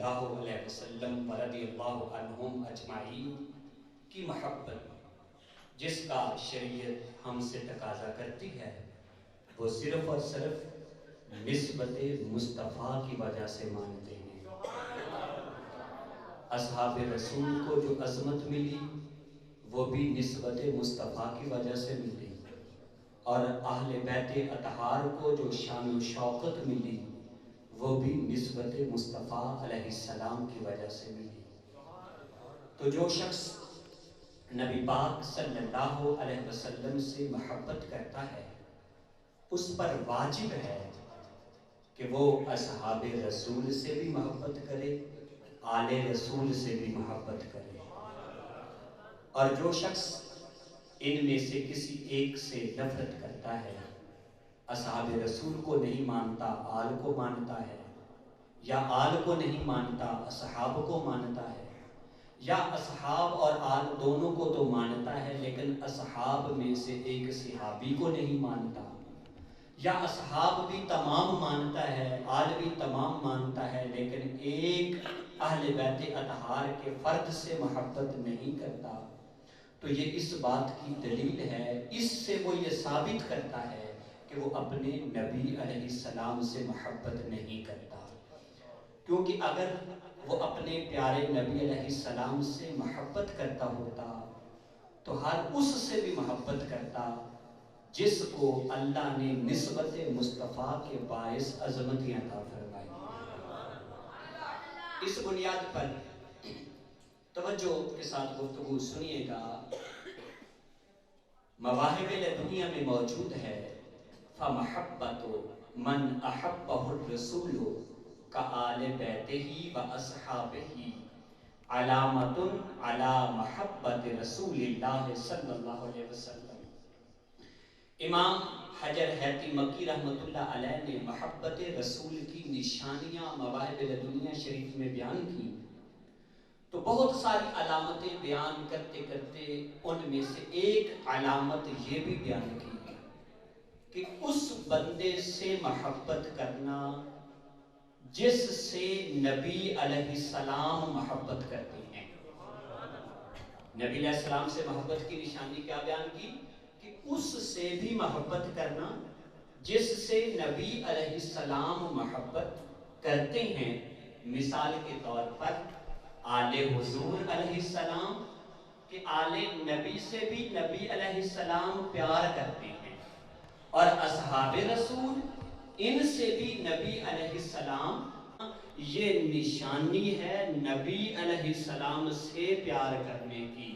اللہ علیہ وسلم ورضی اللہ عنہم اجمعین کی محبت جس کا شریعت ہم سے تقاضا کرتی ہے وہ صرف اور صرف نسبت مصطفیٰ کی وجہ سے مانتے ہیں۔ اصحاب رسول کو جو عظمت ملی وہ بھی نسبت مصطفیٰ کی وجہ سے ملی، اور اہل بیت اطہار کو جو شان و شوکت ملی وہ بھی نسبت مصطفیٰ علیہ السلام کی وجہ سے ملی۔ تو جو شخص نبی پاک صلی اللہ علیہ وسلم سے محبت کرتا ہے اس پر واجب ہے کہ وہ اصحاب رسول سے بھی محبت کرے، آل رسول سے بھی محبت کرے، اور جو شخص ان میں سے کسی ایک سے نفرت کرتا ہے، اصحاب رسول کو نہیں مانتا آل کو مانتا ہے، یا آل کو نہیں مانتا اصحاب کو مانتا ہے، یا اصحاب اور آل دونوں کو تو مانتا ہے لیکن اصحاب میں سے ایک صحابی کو نہیں مانتا، یا اصحاب بھی تمام مانتا ہے آل بھی تمام مانتا ہے لیکن ایک اہل بیت اطہار کے فرد سے محبت نہیں کرتا، تو یہ اس بات کی دلیل ہے، اس سے وہ یہ ثابت کرتا ہے کہ وہ اپنے نبی علیہ السلام سے محبت نہیں کرتا، کیونکہ اگر وہ اپنے پیارے نبی علیہ السلام سے محبت کرتا ہوتا تو ہر اس سے بھی محبت کرتا جس کو اللہ نے نسبت مصطفیٰ کے باعث عظمتیں عطا فرمائی۔ اس بنیاد پر توجہ کے ساتھ گفتگو سنیے گا۔ مواہب لدنیا میں موجود ہے فَمَحَبَّتُ مَنْ أَحَبَّهُ الرَّسُولُ كَآلِ بَيْتِهِ وَأَصْحَابِهِ عَلَامَةٌ عَلَى مَحَبَّةِ رسول اللہ صلی اللہ علیہ وسلم۔ امام حجر حیتی مکی رحمۃ اللہ علیہ نے محبت رسول کی نشانیاں مواہب لدنیا شریف میں بیان کی، تو بہت ساری علامتیں بیان کرتے کرتے ان میں سے ایک علامت یہ بھی بیان کی کہ اس بندے سے محبت کرنا جس سے نبی علیہ السلام محبت کرتے ہیں۔ نبی علیہ السلام سے محبت کی نشانی کیا بیان کی کہ اس سے بھی محبت کرنا جس سے نبی علیہ السلام محبت کرتے ہیں۔ مثال کے طور پر آل حضور علیہ السلام کہ آل نبی سے بھی نبی علیہ السلام پیار کرتے ہیں، اور اصحاب رسول ان سے بھی نبی علیہ السلام، یہ نشانی ہے نبی علیہ السلام سے پیار کرنے کی۔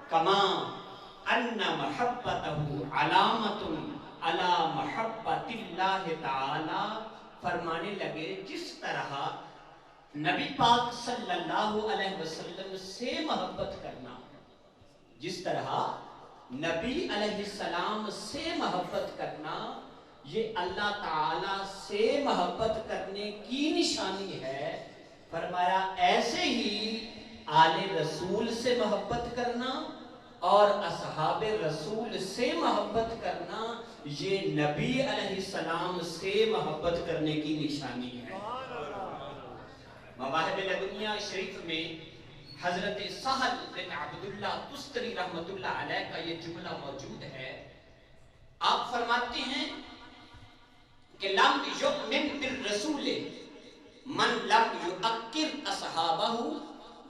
کما ان محبتہ علامۃ علی محبت اللہ تعالی، فرمانے لگے جس طرح نبی پاک صلی اللہ علیہ وسلم سے محبت کرنا، جس طرح نبی علیہ السلام سے محبت کرنا یہ اللہ تعالی سے محبت کرنے کی نشانی ہے، فرمایا ایسے ہی آل رسول سے محبت کرنا اور اصحاب رسول سے محبت کرنا یہ نبی علیہ السلام سے محبت کرنے کی نشانی ہے۔ مواہب لدنیا شریف میں حضرت سہل بن عبداللہ تستری رحمت اللہ علیہ کا یہ جملہ موجود ہے۔ آپ فرماتے ہیں کہ لم یؤمن بالرسول من لم یؤکر اصحابہ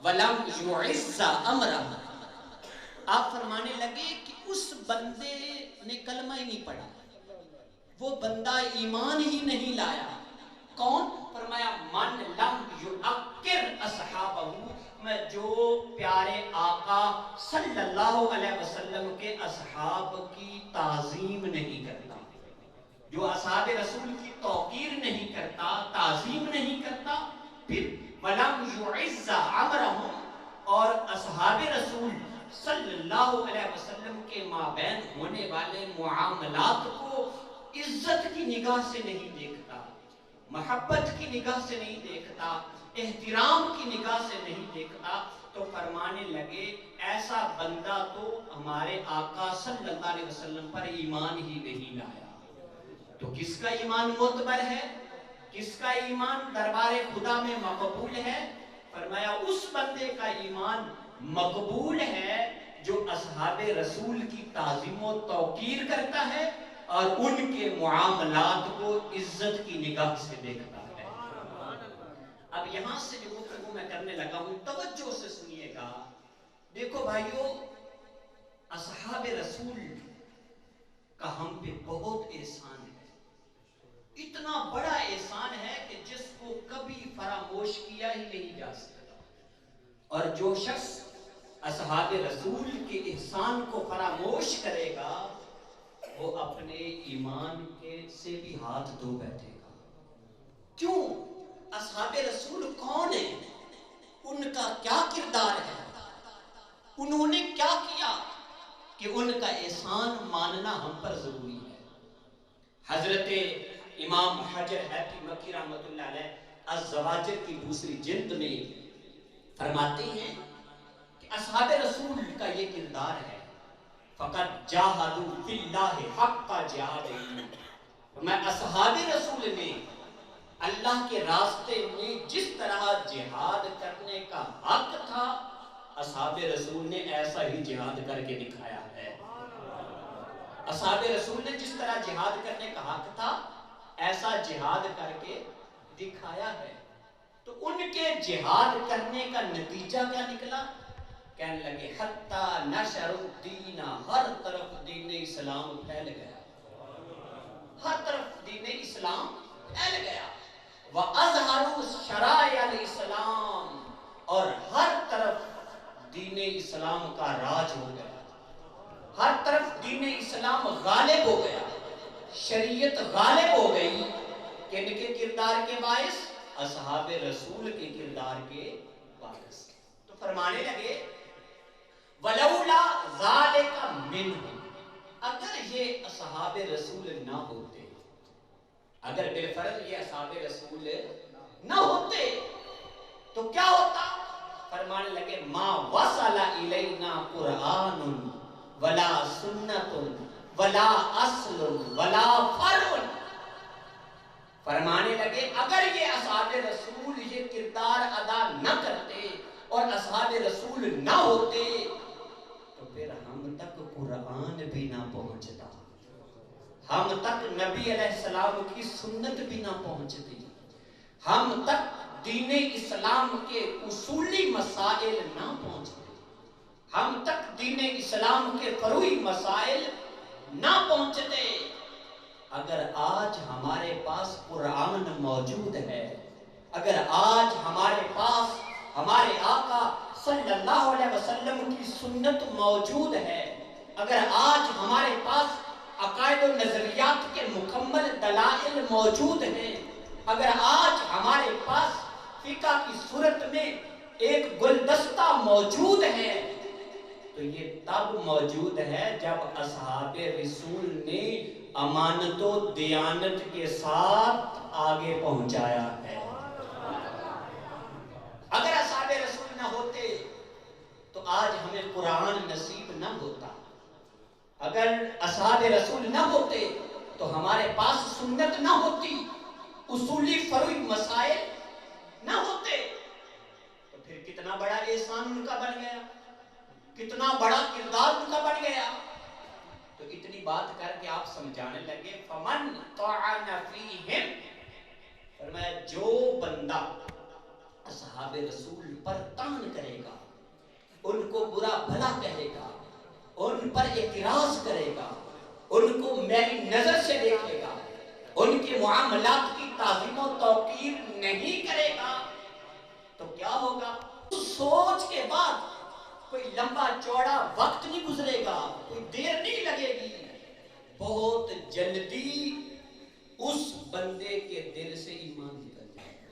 ولم یعز امرہ۔ آپ فرمانے لگے کہ اس بندے نے کلمہ ہی نہیں پڑھا، وہ بندہ ایمان ہی نہیں لایا۔ کون؟ فرمایا من لم یؤکر اصحابہ، میں جو پیارے آقا صلی اللہ علیہ وسلم کے اصحاب کی تعظیم نہیں کرتا، جو اصحاب رسول کی توقیر نہیں کرتا، تعظیم نہیں کرتا، پھر وَلَمْ يُعِزَّ عَمْرَهُمْ، اور اصحاب رسول صلی اللہ علیہ وسلم کے مابین ہونے والے معاملات کو عزت کی نگاہ سے نہیں دیکھتا، محبت کی نگاہ سے نہیں دیکھتا، احترام کی نگاہ سے نہیں دیکھتا، تو فرمانے لگے ایسا بندہ تو ہمارے آقا صلی اللہ علیہ وسلم پر ایمان ہی نہیں لایا۔ تو کس کا ایمان معتبر ہے؟ کس کا ایمان دربار خدا میں مقبول ہے؟ فرمایا اس بندے کا ایمان مقبول ہے جو اصحاب رسول کی تعظیم و توقیر کرتا ہے اور ان کے معاملات کو عزت کی نگاہ سے دیکھتا ہے۔ اب یہاں سے جو گفتگو میں کرنے لگا ہوں توجہ سے سنیے گا۔ دیکھو بھائیو، اصحاب رسول کا ہم پہ بہت احسان ہے، اتنا بڑا احسان ہے کہ جس کو کبھی فراموش کیا ہی نہیں جا سکتا، اور جو شخص اصحاب رسول کے احسان کو فراموش کرے گا وہ اپنے ایمان کے سے بھی ہاتھ دھو بیٹھے گا۔ کیوں؟ اصحاب رسول کون ہیں؟ ان کا کیا کردار ہے؟ انہوں نے کیا کیا کہ ان کا احسان ماننا ہم پر ضروری ہے؟ حضرت امام حجر حیثی مکی رحمۃ اللہ علیہ الزواجر کی دوسری جلد میں فرماتے ہیں کہ اصحاب رسول کا یہ کردار ہے، فقط جاہدوا فی اللہ حق جہادہ، میں اصحاب رسول نے اللہ کے راستے میں جس طرح جہاد کرنے کا حق تھا، اصحاب رسول نے ایسا ہی جہاد کر کے دکھایا ہے۔ اصحاب رسول نے جس طرح جہاد کرنے کا حق تھا ایسا جہاد کر کے دکھایا ہے۔ تو ان کے جہاد کرنے کا نتیجہ کیا نکلا؟ کہنے لگے حتی نشر الدین، ہر طرف دین اسلام پھیل گیا، ہر طرف دین اسلام پھیل گیا، وَأَظْهَرُوا شَرَائِعَ الْإِسْلَامِ، اور ہر طرف دین اسلام کا راج ہو گیا، ہر طرف دین اسلام غالب ہو گیا، شریعت غالب ہو گئی۔ کن کے کردار کے باعث؟ اصحاب رسول کے کردار کے باعث۔ تو فرمانے لگے وَلَوْلَا ذَلِكَ مِنْهُمْ، اگر یہ اصحاب رسول نہ ہوتے، اگر بالفرض یہ اصحاب رسول نہ ہوتے تو کیا ہوتا؟ فرمانے لگے ما وصل الینا قرآن ولا سنت ولا اصل ولا فرع، فرمانے لگے اگر یہ اصحاب رسول یہ کردار ادا نہ کرتے اور اصحاب رسول نہ ہوتے تو پھر ہم تک قرآن بھی نہ پہنچتا، ہم تک نبی علیہ السلام کی سنت بھی نہ پہنچتی، ہم تک دین اسلام کے اصولی مسائل نہ پہنچتے، ہم تک دین اسلام کے فروعی مسائل نہ پہنچتے۔ اگر آج ہمارے پاس قرآن موجود ہے، اگر آج ہمارے پاس ہمارے آقا صلی اللہ علیہ وسلم کی سنت موجود ہے، اگر آج ہمارے پاس عقائد و نظریات کے مکمل دلائل موجود ہیں، اگر آج ہمارے پاس فقہ کی صورت میں ایک گلدستہ موجود ہے تو یہ تب موجود ہے جب اصحاب رسول نے امانت و دیانت کے ساتھ آگے پہنچایا ہے۔ اگر اصحاب رسول نہ ہوتے تو آج ہمیں قرآن نصیب نہ ہوتا، اگر اصحاب رسول نہ ہوتے تو ہمارے پاس سنت نہ ہوتی، اصولی فروعی مسائل نہ ہوتے، تو پھر کتنا بڑا احسان ان کا بن گیا، کتنا بڑا کردار ان کا بن گیا۔ تو اتنی بات کر کے آپ سمجھانے لگے فمن طعن فیہم، فرمایا جو بندہ اصحاب رسول پر طعن کرے گا، ان کو برا بھلا کہے گا، ان پر اعتراض کرے گا، ان کو میلی نظر سے دیکھے گا، ان کے معاملات کی تعظیم و توقیر نہیں کرے گا تو کیا ہوگا؟ اس سوچ کے بعد کوئی لمبا چوڑا وقت نہیں گزرے گا، کوئی دیر نہیں لگے گی، بہت جلدی اس بندے کے دل سے ایمان نکل جائے گا۔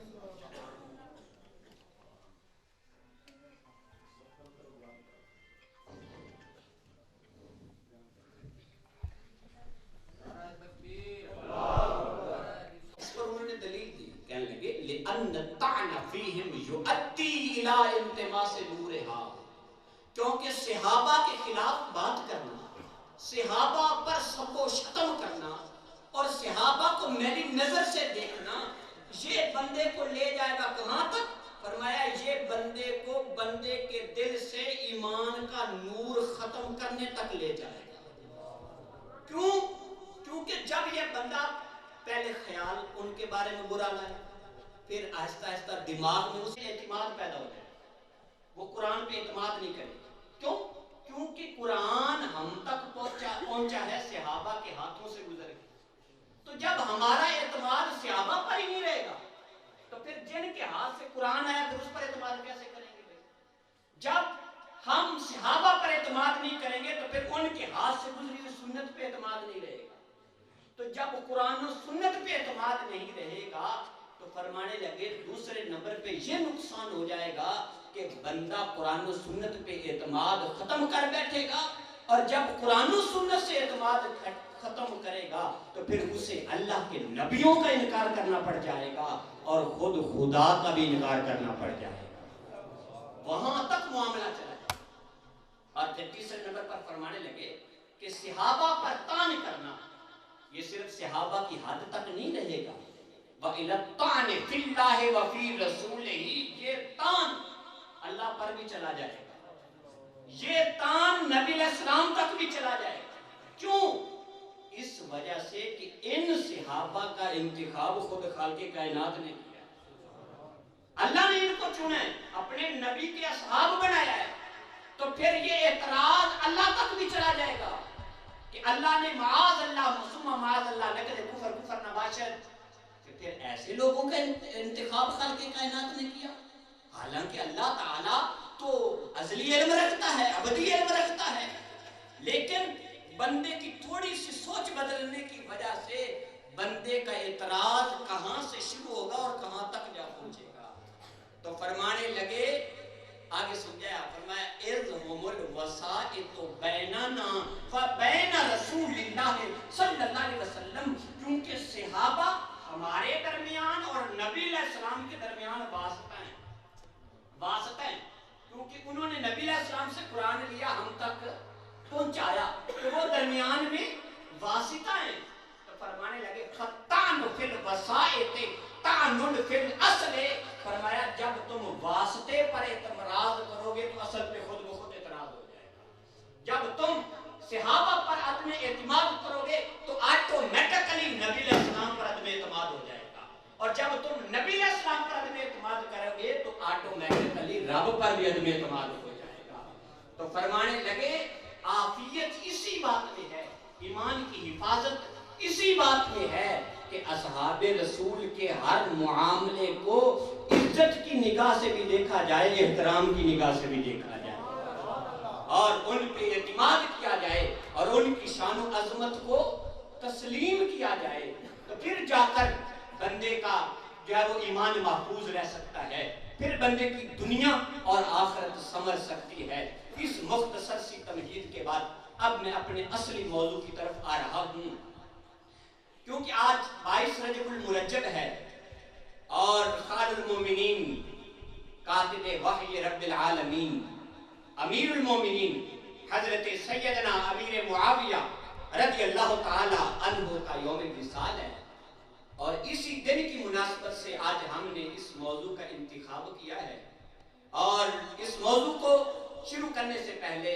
اس پر انہوں نے دلیل دی، کہنے لگے لِأَنَّ الطَّعْنَ فِيهِمْ يُؤَدِّي إِلَىٰ الْتِمَاسِ نُورِهَا، کیونکہ صحابہ کے خلاف بات کرنا، صحابہ پر سب و شتم کرنا اور صحابہ کو میلی نظر سے دیکھنا یہ بندے کو لے جائے گا کہاں تک؟ فرمایا یہ بندے کو بندے کے دل سے ایمان کا نور ختم کرنے تک لے جائے گا۔ کیوں؟ کیونکہ جب یہ بندہ پہلے خیال ان کے بارے میں برا لائے، پھر آہستہ آہستہ دماغ میں اسے اعتماد پیدا ہو جائے، وہ قرآن پہ اعتماد نہیں کرے۔ کیوں؟ کیونکہ قرآن ہم تک پہنچا ہے صحابہ کے ہاتھوں سے گزر کے۔ تو جب ہمارا اعتماد صحابہ پر ہی نہیں رہے گا تو پھر جن کے ہاتھ سے قرآن آیا پھر اس پر اعتماد کیسے کریں گے بھائی؟ جب ہم صحابہ پر اعتماد نہیں کریں گے تو پھر ان کے ہاتھ سے گزری ہوئی سنت پہ اعتماد نہیں رہے گا۔ تو جب قرآن و سنت پہ اعتماد نہیں رہے گا تو فرمانے لگے دوسرے نمبر پہ یہ نقصان ہو جائے گا کہ بندہ قرآن و سنت پہ اعتماد ختم کر بیٹھے گا، اور جب قرآن و سنت سے اعتماد ختم کرے گا تو پھر اسے اللہ کے نبیوں کا انکار کرنا پڑ جائے گا اور خود خدا کا بھی انکار کرنا پڑ جائے گا، وہاں تک معاملہ چلا جائے۔ اور پھر تیسرے نمبر پر فرمانے لگے کہ صحابہ پر طعن کرنا یہ صرف صحابہ کی حد تک نہیں رہے گا، وَإِلَى الطَّعْنِ فِي اللَّهِ وَفِي رَسُولِهِ، یہ طعن اللہ پر بھی چلا جائے گا، یہ طعن نبی علیہ السلام تک بھی چلا جائے گا۔ کیوں؟ اس وجہ سے کہ ان صحابہ کا انتخاب خود خالق کائنات نے کیا، اللہ نے ان کو چنا ہے، اپنے نبی کے اصحاب بنایا ہے، تو پھر یہ اعتراض اللہ تک بھی چلا جائے گا کہ اللہ نے معاذ اللہ ثم معاذ اللہ نقل کفر کفر نباشد، کہ پھر ایسے لوگوں کا انتخاب خالق کائنات نے کیا، حالانکہ اللہ تعالیٰ تو ازلی علم رکھتا ہے، ابدی علم رکھتا ہے، لیکن بندے کی تھوڑی سی سوچ بدلنے کی وجہ سے بندے کا اعتراض کہاں سے شروع ہوگا اور کہاں تک جا پہنچے گا۔ تو فرمانے لگے، آگے سمجھایا، فرمایا اِذْهُمُ الْوَسَائِطُ بَيْنَنَا فَبَيْنَ رَسُولِ اللَّهِ صلی اللہ علیہ وسلم، کیونکہ صحابہ ہمارے درمیان اور نبی علیہ السلام کے درمیان واسطہ ہیں، کیونکہ انہوں نے نبی علیہ السلام سے قرآن لیا، ہم تک پہنچایا، تو وہ درمیان میں واسطہ ہیں۔ تو فرمانے لگے فَالطَّعْنُ فِي الْوَسَائِطِ طَعْنٌ فِي الْأَصْلِ، فرمایا جب تم واسطے پر اعتراض کرو گے تو اصل پہ خود بخود اعتراض ہو جائے گا۔ جب تم صحابہ پر عدم اعتماد کرو گے تو آٹومیٹکلی نبی علیہ السلام پر عدم اعتماد ہو جائے گا، اور جب تم نبی علیہ السلام پر عدم اعتماد کرو گے تو آٹومیٹکلی رب پر بھی عدم اعتماد ہو جائے گا۔ تو فرمانے لگے عافیت اسی بات میں ہے، ایمان کی حفاظت اسی بات میں ہے کہ اصحاب رسول کے ہر معاملے کو عزت کی نگاہ سے بھی دیکھا جائے، احترام کی نگاہ سے بھی دیکھا جائے، اور ان پہ اعتماد کیا جائے اور ان کی شان و عظمت کو تسلیم کیا جائے، تو پھر جا کر بندے کا جو ہے وہ ایمان محفوظ رہ سکتا ہے، پھر بندے کی دنیا اور آخرت سنور سکتی ہے۔ اس مختصر سی تمہید کے بعد اب میں اپنے اصلی موضوع کی طرف آ رہا ہوں، کیونکہ آج 22 رجب المرجب ہے اور خالد المومنین کاتب وحی رب العالمین امیر المومنین حضرت سیدنا امیر معاویہ رضی اللہ تعالی عنہ کا یوم وصال ہے، اور اسی دن کی مناسبت سے آج ہم نے اس موضوع کا انتخاب کیا ہے۔ اور اس موضوع کو شروع کرنے سے پہلے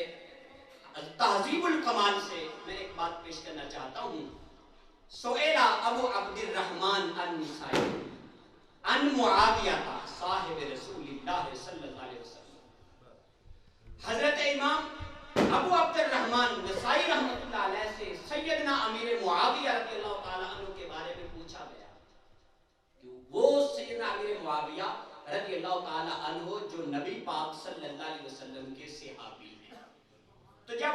تہذیب الکمال سے میں ایک بات پیش کرنا چاہتا ہوں۔ سئل ابو عبد الرحمن النسائی عن معاویہ صاحب رسول اللہ صلی اللہ علیہ وسلم، حضرت امام ابو عبد الرحمن نسائی رحمۃ اللہ علیہ سے سیدنا امیر معاویہ رضی اللہ تعالیٰ عنہ کے بارے میں پوچھا گیا کہ وہ سیدنا امیر معاویہ رضی اللہ تعالیٰ عنہ جو نبی پاک صلی اللہ علیہ وسلم کے صحابی ہیں، تو جب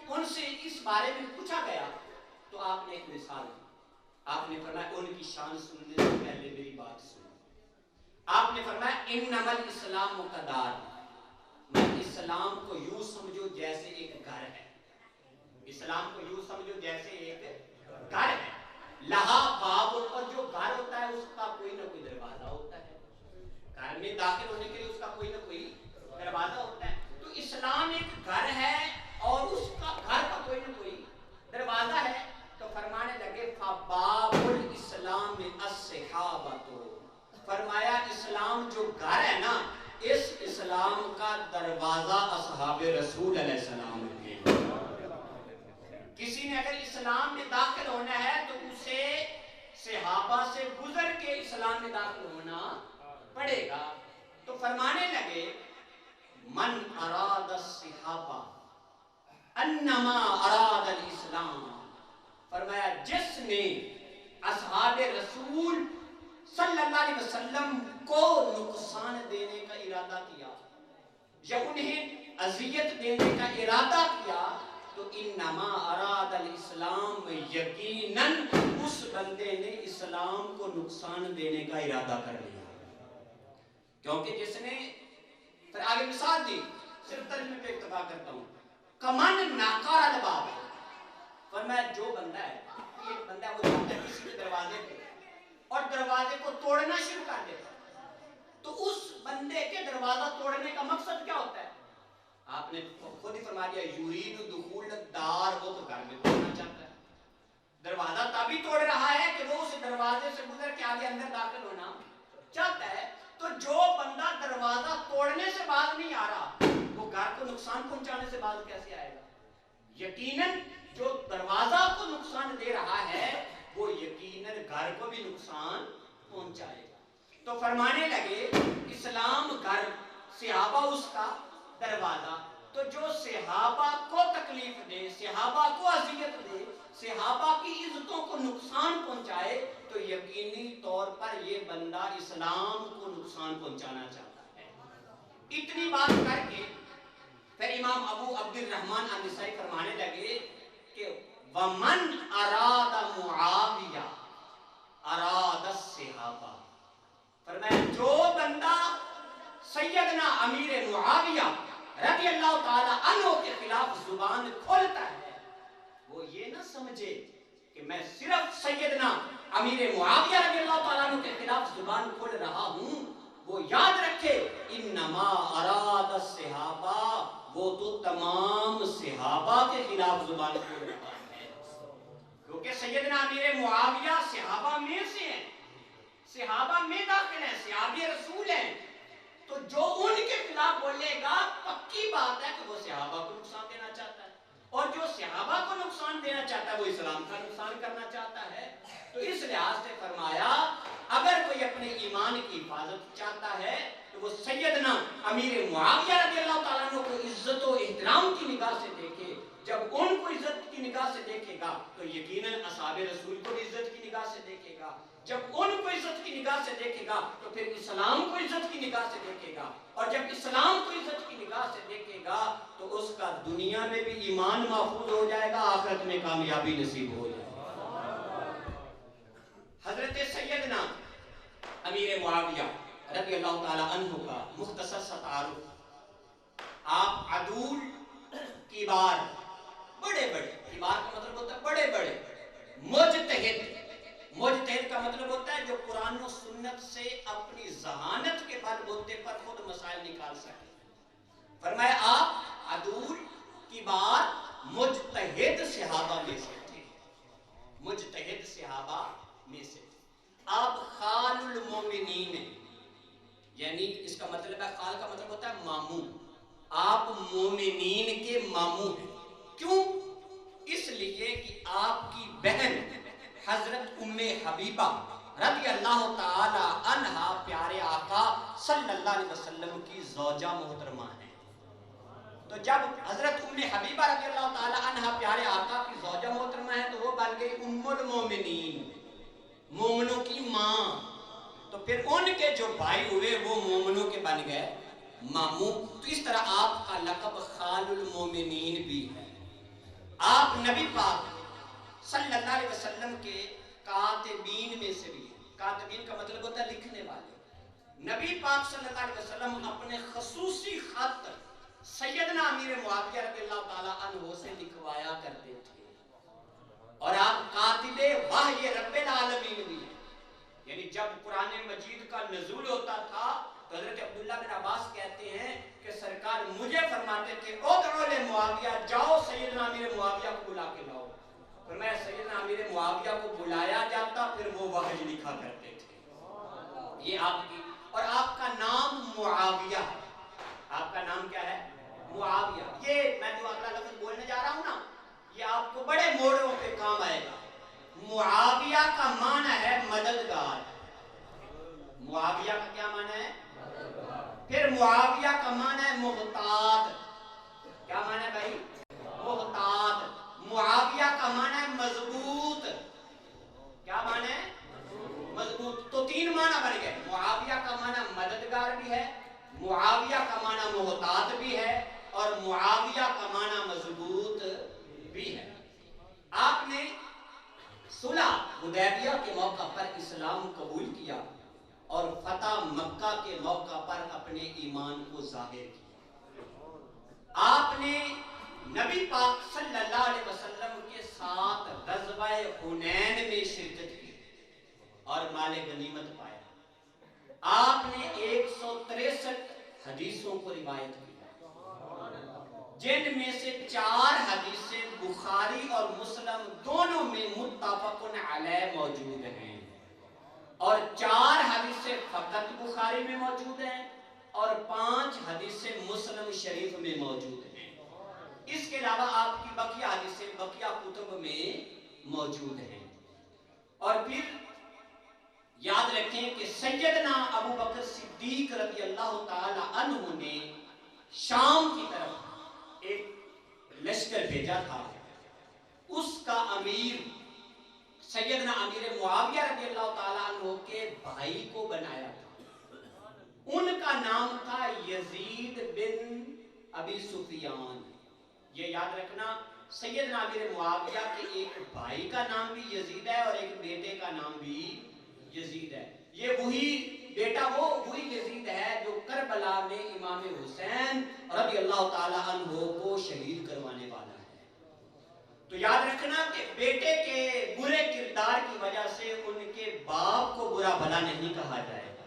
ان سے اس بارے میں پوچھا گیا تو آپ نے ایک مثال دی، آپ نے فرمایا ان کی شان سننے سے پہلے میری بات سنو۔ آپ نے فرمایا انما الاسلام قدار، اسلام کو یوں سمجھو جیسے ایک گھر ہے، اسلام کو یوں سمجھو جیسے ایک گھر ہے، لہا باب، اور جو گھر ہوتا ہے اس کا کوئی نہ کوئی دروازہ ہوتا ہے، گھر میں داخل ہونے کے لیے اس کا کوئی نہ کوئی دروازہ ہوتا ہے، تو اسلام ایک گھر ہے اور اس کا گھر کا کوئی نہ کوئی دروازہ ہے۔ تو فرمانے لگے فباب الاسلام الصحابۃ، دروازہ اصحاب رسول علیہ السلام کے. کسی نے اگر اسلام میں داخل ہونا ہے تو اسے صحابہ سے گزر کے اسلام میں داخل ہونا پڑے گا. تو فرمانے لگے من اراد الصحابہ انما اراد الاسلام. فرمایا جس نے اصحاب رسول صلی اللہ علیہ وسلم کو نقصان دینے کا ارادہ کیا یا انہیں اذیت دینے کا ارادہ کیا تو انما اراد الاسلام، یقیناً اس بندے نے اسلام کو نقصان دینے کا ارادہ کر لیا. کیونکہ جس نے پھر آگے مثال دی، صرف ترجمے پہ اکتفا کرتا ہوں. کمن ناکار الباب، فرمایا جو بندہ ہے، ایک بندہ وہ جاتا ہے کسی کے دروازے پہ اور دروازے کو توڑنا شروع کر دیتا ہے، تو اس بندے کے دروازہ توڑنے کا مقصد کیا ہوتا ہے؟ آپ نے خود ہی فرما دیا یرید دخول الدار، وہ تو گھر میں توڑنا چاہتا ہے. دروازہ تبھی توڑ رہا ہے کہ وہ اس دروازے سے گزر کے آگے اندر داخل ہونا چاہتا ہے. تو جو بندہ دروازہ توڑنے سے باز نہیں آ رہا وہ گھر کو نقصان پہنچانے سے باز کیسے آئے گا؟ یقیناً جو دروازہ کو نقصان دے رہا ہے وہ یقیناً گھر کو بھی نقصان پہنچائے گا. تو فرمانے لگے اسلام گھر، صحابہ اس کا دروازہ. تو جو صحابہ کو تکلیف دے، صحابہ کو اذیت دے، صحابہ کی عزتوں کو نقصان پہنچائے تو یقینی طور پر یہ بندہ اسلام کو نقصان پہنچانا چاہتا ہے. اتنی بات کر کے پھر امام ابو عبد الرحمن النسائی فرمانے لگے کہ ومن اراد معاویہ اراد الصحابہ. فرمایا جو بندہ سیدنا امیر معاویہ رضی اللہ تعالی عنہ کے خلاف زبان کھولتا ہے وہ یہ نہ سمجھے کہ میں صرف سیدنا امیر معاویہ رضی اللہ تعالیٰ عنہ کے خلاف زبان کھول رہا ہوں. وہ یاد رکھے انما اراد الصحابہ، وہ تو تمام صحابہ کے خلاف زبان کھول رہا ہے. کیونکہ سیدنا امیر معاویہ صحابہ میں سے ہیں، صحابہ میں داخل ہیں، صحابی رسول ہیں. تو جو ان کے خلاف بولے گا پکی بات ہے کہ وہ صحابہ کو نقصان دینا چاہتا ہے، اور جو صحابہ کو نقصان دینا چاہتا ہے وہ اسلام کا نقصان کرنا چاہتا ہے. تو اس لحاظ سے فرمایا اگر کوئی اپنے ایمان کی حفاظت چاہتا ہے تو وہ سیدنا امیر معاویہ رضی اللہ تعالیٰ عنہ کو عزت و احترام کی نگاہ سے دیکھے. جب ان کو عزت کی نگاہ سے دیکھے گا تو یقیناً اصحاب رسول کو عزت کی نگاہ سے دیکھے گا. جب ان کو عزت کی نگاہ سے دیکھے گا تو پھر اسلام کو عزت کی نگاہ سے دیکھے گا، اور جب اسلام کو عزت کی نگاہ سے دیکھے گا تو اس کا دنیا میں بھی ایمان محفوظ ہو جائے گا، آخرت میں کامیابی نصیب ہو جائے گا. حضرت سیدنا امیر معاویہ رضی اللہ تعالی عنہ کا مختصر سا تعارف. آپ عدول کبار، بڑے بڑے، کبار کا مطلب ہوتا ہے بڑے بڑے، مجتہد، مجتہد کا مطلب ہوتا ہے جو قرآن و سنت سے اپنی ذہانت کے بل بوتے پر خود مسائل نکال سکے. فرمایا آپ عدول کبار مجتہد صحابہ میں سے تھے، مجتہد صحابہ میں سے تھے. آپ خال المومنین ہیں، یعنی اس کا مطلب ہے، خال کا مطلب ہوتا ہے ماموں. آپ مومنین کے ماموں ہیں. کیوں؟ اس لیے کہ آپ کی بہن حضرت ام حبیبہ رضی اللہ تعالی عنہا پیارے آقا صلی اللہ علیہ وسلم کی زوجہ محترمہ ہیں. تو جب حضرت ام حبیبہ رضی اللہ تعالی عنہا پیارے آقا کی زوجہ محترمہ ہیں تو وہ بن گئی ام المومنین، مومنوں کی ماں. تو پھر ان کے جو بھائی ہوئے وہ مومنوں کے بن گئے ماموں. تو اس طرح آپ کا لقب خال المومنین بھی ہے. آپ نبی پاک صلی اللہ علیہ وسلم کے کاتبین میں سے بھی ہیں. کاتبین کا مطلب ہوتا ہے لکھنے والے. نبی پاک صلی اللہ علیہ وسلم اپنے خصوصی خط سیدنا امیر معاویہ رضی اللہ تعالیٰ عنہ سے لکھوایا کرتے تھے. اور آپ کاتب وحی رب العالمین بھی ہیں. یعنی جب قرآن مجید کا نزول ہوتا تھا تو حضرت عبداللہ بن عباس کہتے ہیں کہ سرکار مجھے فرماتے تھے ادعو لمعاویہ، جاؤ سیدنا امیر معاویہ کو بلا کے لاؤ. پھر میں سیدنا امیر معاویہ کو بلایا جاتا، پھر وہ وحی لکھا کرتے تھے. یہ آپ کی، اور آپ کا نام معاویہ ہے. آپ کا نام نام کیا ہے؟ معاویہ. یہ میں جو اگلا لفظ بولنے جا رہا ہوں نا یہ آپ کو بڑے موڑوں پہ کام آئے گا. معاویہ کا معنی ہے مددگار. معاویہ کا کیا معنی ہے؟ پھر معاویہ کا معنی ہے محتاط. کیا معنی ہے بھائی؟ محتاط. معاویہ کا معنی ہے مضبوط. کیا معنی ہے؟ مضبوط. تو تین معنی بن گئے. معاویہ کا معنی مددگار بھی ہے, معاویہ کا معنی محتاط بھی ہے, اور معاویہ کا معنی مضبوط بھی ہے. آپ نے صلح حدیبیہ کے موقع پر اسلام قبول کیا اور فتح مکہ کے موقع پر اپنے ایمان کو ظاہر کیا. آپ نے نبی پاک صلی اللہ علیہ وسلم کے ساتھ غزوہ حنین میں شرکت کی اور مال غنیمت پایا. آپ نے 163 حدیثوں کو روایت کی جن میں سے 4 حدیثیں بخاری اور مسلم دونوں میں متفق علیہ موجود ہیں, اور 4 حدیثیں فقط بخاری میں موجود ہیں, اور 5 حدیثیں مسلم شریف میں موجود ہیں. اس کے علاوہ آپ کی بقیہ حدیثیں بقیہ کتب میں موجود ہیں. اور پھر یاد رکھیں کہ سیدنا ابو بکر صدیق رضی اللہ تعالی عنہ نے شام کی طرف ایک لشکر بھیجا تھا. اس کا امیر سیدنا امیر معاویہ رضی اللہ تعالیٰ عنہ کے بھائی کو بنایا تھا. ان کا نام تھا یزید بن ابی سفیان. یہ یاد رکھنا سیدنا امیر معاویہ کے ایک بھائی کا نام بھی یزید ہے اور ایک بیٹے کا نام بھی یزید ہے. یہ وہی بیٹا وہی یزید ہے جو کربلا میں امام حسین رضی اللہ تعالی عنہ کو شہید کروانے والا ہے. تو یاد رکھنا کہ بیٹے کے برے کردار کی وجہ سے ان کے باپ کو برا بھلا نہیں کہا جائے گا,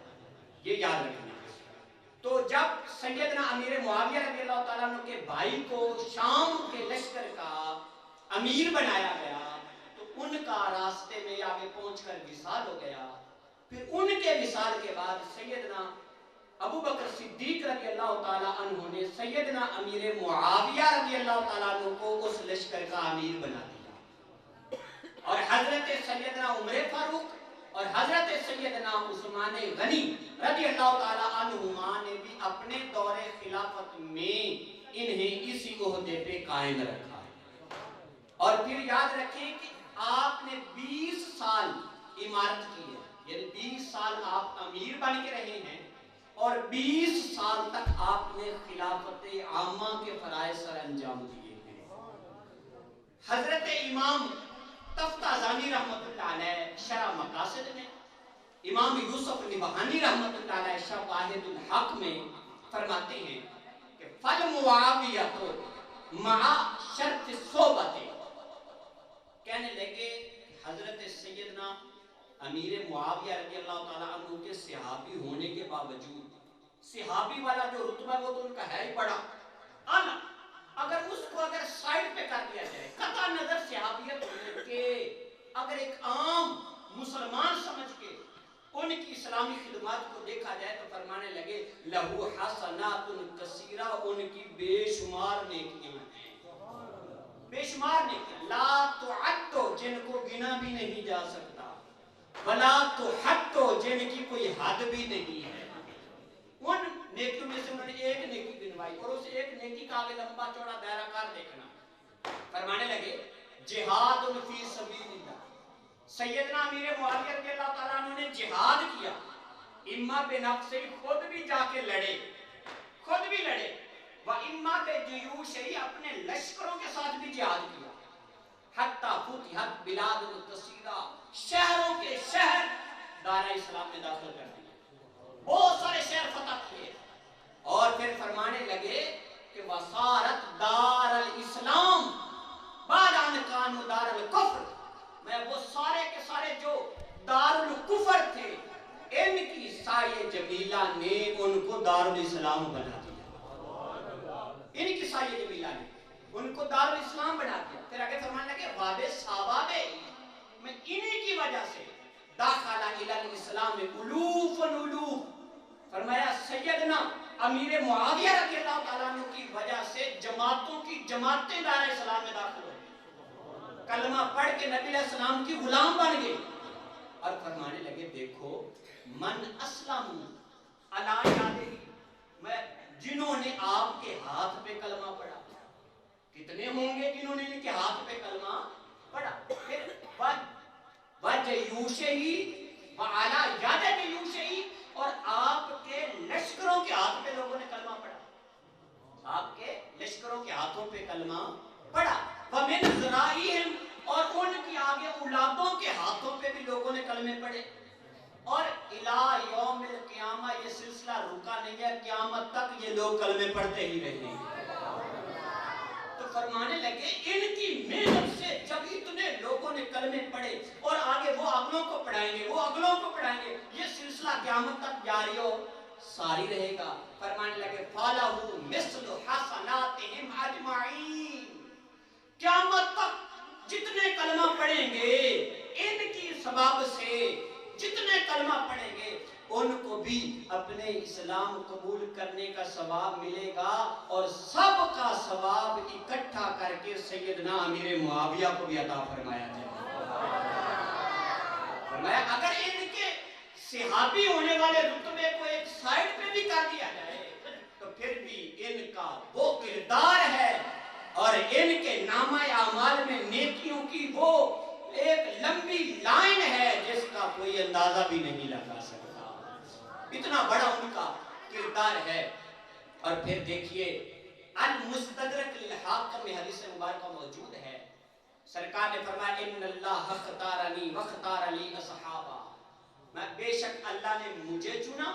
یہ یاد رکھنا. تو جب سیدنا امیر معاویہ رضی اللہ تعالیٰ عنہ کے بھائی کو شام کے لشکر کا امیر بنایا گیا تو ان کا راستے میں آگے پہنچ کر وصال ہو گیا. پھر ان کے وصال کے بعد سیدنا ابو بکر صدیق رضی اللہ تعالیٰ عنہ نے سیدنا امیر معاویہ رضی اللہ تعالیٰ عنہ کو اس لشکر کا امیر بنا دیا, اور حضرت سیدنا عمر فاروق اور حضرت سیدنا عثمان غنی رضی اللہ تعالیٰ عنہما نے بھی اپنے دور خلافت میں انہیں اسی عہدے پہ قائم رکھا. اور پھر یاد رکھیں کہ آپ نے 20 سال عمارت کی ہے, یعنی 20 سال آپ امیر بن کے رہے ہیں, اور 20 سال تک آپ نے خلافت عامہ کے فرائض سر انجام دیے ہیں. حضرت امام تفتازانی رحمت اللہ علیہ شرح مقاصد میں, امام یوسف نبہانی رحمت اللہ علیہ شواہد الحق میں فرماتے ہیں کہ فالمعاویۃ مع شرط صحبت, کہنے لگے حضرت سیدنا امیر معاویہ رضی اللہ تعالیٰ عنہ کے صحابی ہونے کے باوجود, صحابی والا جو رتبہ وہ تو ان کا ہے ہی بڑا اعلیٰ, اگر اس کو اگر سائڈ پہ کر دیا جائے قطع نظر صحابیت ہونے کے, اگر ایک عام مسلمان سمجھ کے ان کی اسلامی خدمات کو دیکھا جائے تو فرمانے لگے لہو حسنات کثیرہ, ان کی بے شمار نیکیاں ہیں, بے شمار نیکیاں, لا تعد, جن کو گنا بھی نہیں جا سکتا, ولا تحد, جن کی کوئی حد بھی نہیں ہے. ان نیکیوں میں سے انہوں نے ایک نیکی گنوائی, اور اس ایک نیکی کا آگے لمبا چوڑا دائرہ کار دیکھنا. فرمانے لگے جہاد فی سبیل اللہ. سیدنا امیر معاویہ رضی اللہ تعالیٰ عنہ نے جہاد کیا, اما بنفس خود بھی جا کے لڑے, خود بھی لڑے, و اما بجیوش ہی اپنے لشکروں کے ساتھ بھی جہاد کیا. حتی فتحت بلاد کثیرہ, شہروں کے شہر دارہ اسلام میں داخل کر دیا, بہت سارے شہر فتح کیے. اور پھر فرمانے لگے کہ وصارت دار الاسلام بعد ان کانوا دار الکفر, میں وہ سارے کے سارے جو دار الکفر تھے ان کی سایہ جمیلہ نے ان کو دار الاسلام بنا دیا. ان کی سایہ جمیلہ نے ان کو دار الاسلام بنا دیا. پھر آگے فرمانے لگے واب صحابہ میں انہی کی وجہ سے داخلہ الی الاسلام الوف الوف. فرمایا سیدنا امیر معاویہ رضی اللہ تعالیٰ عنہ کی وجہ سے جماعتوں کی جماعتیں دار اسلام میں داخل ہوئی، کلمہ پڑھ کے نبی علیہ السلام کی غلام بن گئی، اور فرمانے لگے دیکھو من اسلم علی یادہ، جنہوں نے آپ کے ہاتھ پہ کلمہ پڑھا، کتنے ہوں گے جنہوں نے ان کے ہاتھ پہ کلمہ پڑھا؟ پھر وَجَيُوشِهِ وَعَلَى يَدِ جَيُوشِهِ، اور آپ کے لشکروں کے ہاتھ پہ لوگوں نے کلمہ پڑھا، آپ کے لشکروں کے ہاتھوں پہ کلمہ پڑھا، وَمِنْ ذُرَائِهِمْ، اور ان کی آگے اولادوں کے ہاتھوں پہ بھی لوگوں نے کلمے پڑھے، اور الى یوم القیامہ یہ سلسلہ رکا نہیں ہے، قیامت تک یہ لوگ کلمے پڑھتے ہی رہے ہیں۔ تو فرمانے لگے ان کی محنت سے جب اتنے لوگوں نے کلمے پڑھے اور آگے وہ اگلوں کو پڑھائیں گے، وہ اگلوں کو پڑھائیں گے، یہ سلسلہ قیامت تک جاری ہو ساری رہے گا۔ فرمانے لگے فَلَهُ مِثْلُ حَسَنَاتِهِمْ أَجْمَعِينَ، قیامت تک جتنے کلمہ پڑھیں گے ان کی سبب سے، جتنے کلمہ پڑھیں گے ان کو بھی اپنے اسلام قبول کرنے کا ثواب ملے گا، اور سب کا ثواب اکٹھا کر کے سیدنا امیر معاویہ کو بھی عطا فرمایا جائے۔ فرمایا اگر ان کے صحابی ہونے والے رتبے کو ایک سائڈ پہ بھی کر دیا جائے تو پھر بھی ان کا وہ کردار ہے اور ان کے نامہ اعمال میں نیکیوں کی وہ ایک لمبی لائن ہے جس کا کوئی اندازہ بھی نہیں لگا سکتا، اتنا بڑا ان کا کردار ہے۔ اور پھر دیکھیے المستدرک للحاکم میں حدیث مبارکہ موجود ہے، سرکار نے فرمایا ان اللہ اختارنی واختار لی اصحابہ، میں بے شک اللہ نے مجھے چنا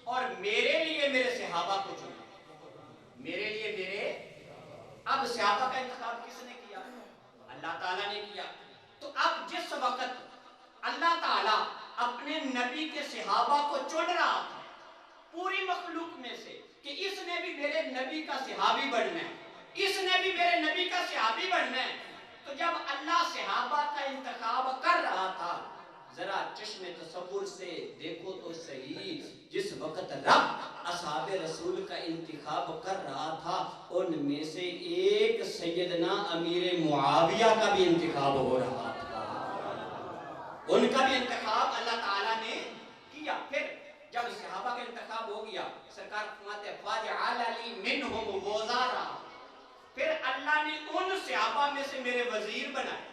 اور میرے لیے میرے صحابہ کو چنا، میرے لیے میرے، اب صحابہ کا انتخاب کس نے کیا؟ اللہ تعالیٰ نے کیا۔ تو اب جس وقت اللہ تعالیٰ اپنے نبی کے صحابہ کو چن رہا تھا پوری مخلوق میں سے کہ اس نے بھی میرے نبی کا صحابی بننا ہے، اس نے بھی میرے نبی کا صحابی بننا ہے، تو جب اللہ صحابہ کا انتخاب کر رہا تھا، ذرا چشم تصور سے دیکھو تو صحیح، جس وقت رب اصحاب رسول کا انتخاب کر رہا تھا ان میں سے ایک سیدنا امیر معاویہ کا بھی انتخاب ہو رہا تھا، ان کا بھی انتخاب اللہ تعالیٰ نے کیا۔ پھر جب صحابہ کا انتخاب ہو گیا، سرکار فرماتے ہیں فَجْعَلَ لِي مِنْهُمْ وَزَارًا، پھر اللہ نے ان صحابہ میں سے میرے وزیر بنائے،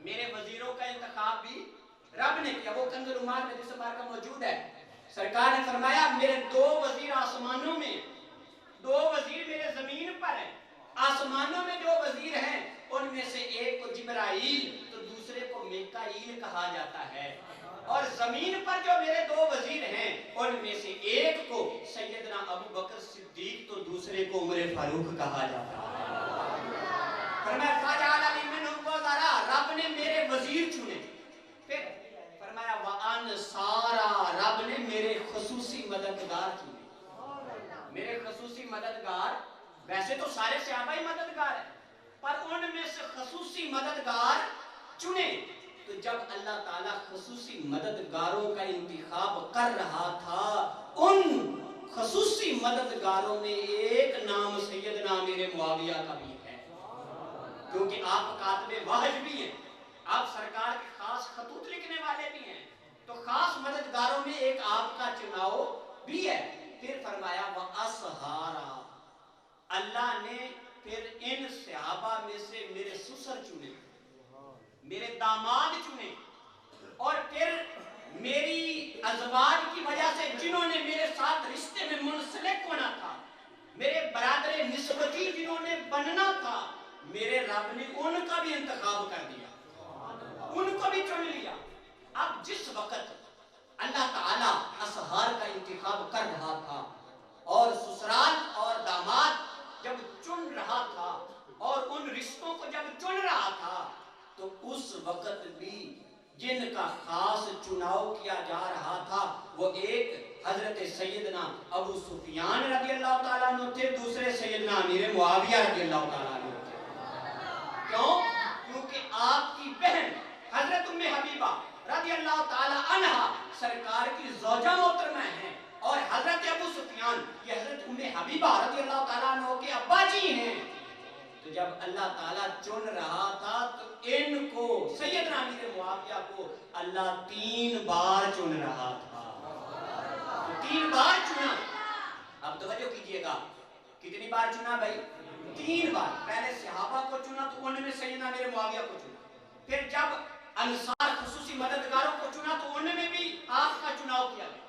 میرے وزیروں کا انتخاب بھی رب نے کیا۔ وہ کنز العمال میں جس بار کا موجود ہے، سرکار نے فرمایا میرے دو وزیر آسمانوں میں، دو وزیر میرے زمین پر ہیں، آسمانوں میں جو وزیر ہیں ان میں سے ایک کو جبرائیل تو دوسرے کو میکائیل کہا جاتا ہے، اور زمین پر جو میرے دو وزیر ہیں ان میں سے ایک کو سیدنا ابو بکر صدیق تو دوسرے کو عمر فاروق کہا جاتا ہے۔ فرمایا فَجَعَلَ لِي مِنْهُمْ وَزَرَا، رب نے میرے وزیر چنے۔ پھر فرمایا وَأَنصَارًا، رب نے میرے خصوصی مددگار چنے، میرے خصوصی مددگار، ویسے تو سارے صحابہ ہی مددگار ہیں پر ان میں سے خصوصی مددگار چنے۔ تو جب اللہ تعالیٰ خصوصی مددگاروں کا انتخاب کر رہا تھا ان خصوصی مددگاروں میں ایک نام سیدنا امیر معاویہ کا بھی ہے، کیونکہ آپ کاتب وحی بھی ہیں، آپ سرکار کے خاص خطوط لکھنے والے بھی ہیں، تو خاص مددگاروں میں ایک آپ کا چناؤ بھی ہے۔ پھر فرمایا وَأَصْحَارًا، اللہ نے پھر ان صحابہ میں سے میرے سسر چنے، میرے داماد چنے، اور پھر میری ازواج کی وجہ سے جنہوں نے میرے ساتھ رشتے میں منسلک ہونا تھا، میرے برادر نسبتی جنہوں نے بننا تھا، میرے رب نے ان کا بھی انتخاب کر دیا، ان کو بھی چن لیا۔ اب جس وقت اللہ تعالیٰ اصحار کا انتخاب کر رہا تھا اور سسرال اور داماد جب چن رہا تھا اور ان رشتوں کو جب چن رہا تھا تو اس وقت بھی جن کا خاص چناؤ کیا جا رہا تھا وہ ایک حضرت سیدنا ابو سفیان رضی اللہ تعالیٰ عنہ تھے، دوسرے سیدنا امیر معاویہ رضی اللہ تعالیٰ عنہ تھے۔ کیوں؟ کیونکہ آپ کی بہن حضرت ام حبیبہ رضی اللہ تعالیٰ عنہ سرکار کی زوجہ محترمہ ہیں، اور حضرت ابو سفیان حبیبہ رضی اللہ تعالیٰ عنہ کے ابا جی ہیں. تو جب اللہ تعالیٰ چن رہا تھا تو ان کو سیدنا امیر معاویہ کو اللہ 3 بار چن رہا تھا. تو 3 بار چنا. اب توجہ کیجئے گا, کتنی بار چنا بھائی؟ 3 بار. پہلے صحابہ کو چنا تو ان میں سیدنا امیر معاویہ کو چنا. پھر جب انصار خصوصی مددگاروں کو چنا تو ان میں بھی آپ کا چناؤ کیا گیا.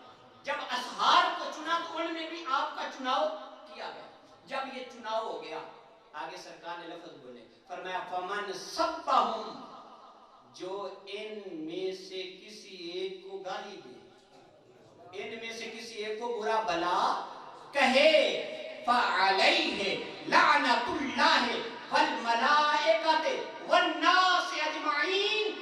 جب اصحاب کو چنا تو ان میں بھی آپ کا چناؤ کیا گیا. جب یہ چناؤ ہو گیا, آگے سرکار نے لفظ بولے, فرمایا فمن سبہم, جو ان میں سے کسی ایک کو گالی دے, ان میں سے کسی ایک کو برا بلا کہے, فعلیہ لعنت اللہ والملائکۃ والناس اجمعین,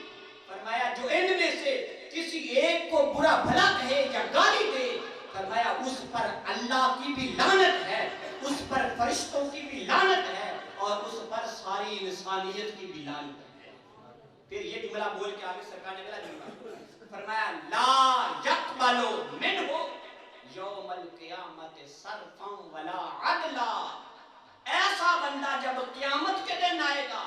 فرمایا جو ان میں سے کسی ایک کو برا بھلا کہے یا گالی دے, فرمایا اس پر اللہ کی بھی لعنت ہے, اس پر فرشتوں کی بھی لعنت ہے, اور اس پر ساری انسانیت کی بھی لعنت ہے. پھر یہ جملہ بول کے آگے سرکار نے اگلا جملہ فرمایا لا یقبل منہ یوم القیامت صرفا ولا عدلا, ایسا بندہ جب قیامت کے دن آئے گا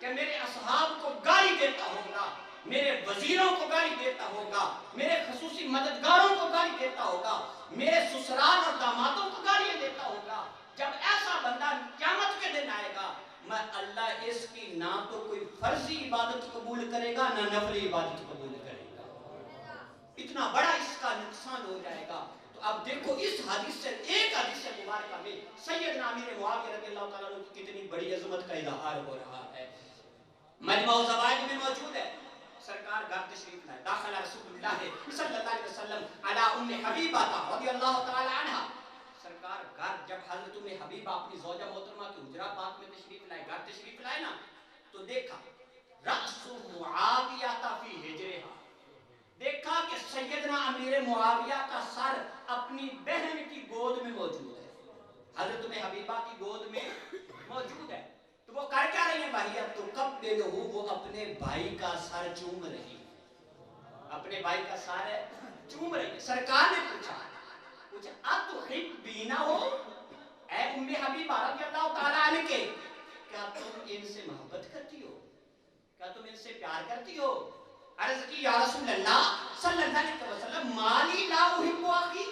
کہ میرے اصحاب کو گالی دیتا ہوگا, میرے وزیروں کو گالی دیتا ہوگا, میرے خصوصی مددگاروں کو گالی دیتا ہوگا, میرے سسرال اور دامادوں کو گالیاں دیتا ہوگا, جب ایسا بندہ قیامت کے دن آئے گا, میں اللہ اس کی نہ تو کوئی فرضی عبادت قبول کرے گا نہ نفلی عبادت قبول کرے گا. اتنا بڑا اس کا نقصان ہو جائے گا. تو اب دیکھو اس حدیث سے, ایک حدیث مبارکہ میں سیدنا امیر معاویہ رضی اللہ تعالیٰ عنہ کی کتنی بڑی عظمت کا اظہار ہو رہا ہے. مجمع الزوائد میں موجود ہے. سرکار گھر تشریف لائے, داخل رسول اللہ صلی اللہ علیہ وسلم علی ام حبیبہ رضی اللہ تعالیٰ عنہ. سرکار گھر جب حضرت ام حبیبہ اپنی زوجہ محترمہ کی حجرہ پاک میں تشریف لائے, گھر تشریف لائے نا, تو دیکھا رأس معاویہ فی حجرہا, دیکھا کہ سیدنا امیر معاویہ کا سر اپنی بہن کی گود میں موجود ہے, حضرت ام حبیبہ کی گود میں موجود ہے. تو وہ کر کیا رہی ہیں بھائی؟ اب تو کب دے لو, وہ اپنے بھائی کا سر چوم رہی, اپنے بھائی کا سر چوم رہی. سرکار نے پوچھا اتحبینہ ہو, اے ام حبیبہ رضی اللہ تعالیٰ عنہ کے, کیا تم ان سے محبت کرتی ہو, کیا تم ان سے پیار کرتی ہو؟ عرض کی یا رسول اللہ صلی اللہ علیہ وسلم مالی لا احب اخی,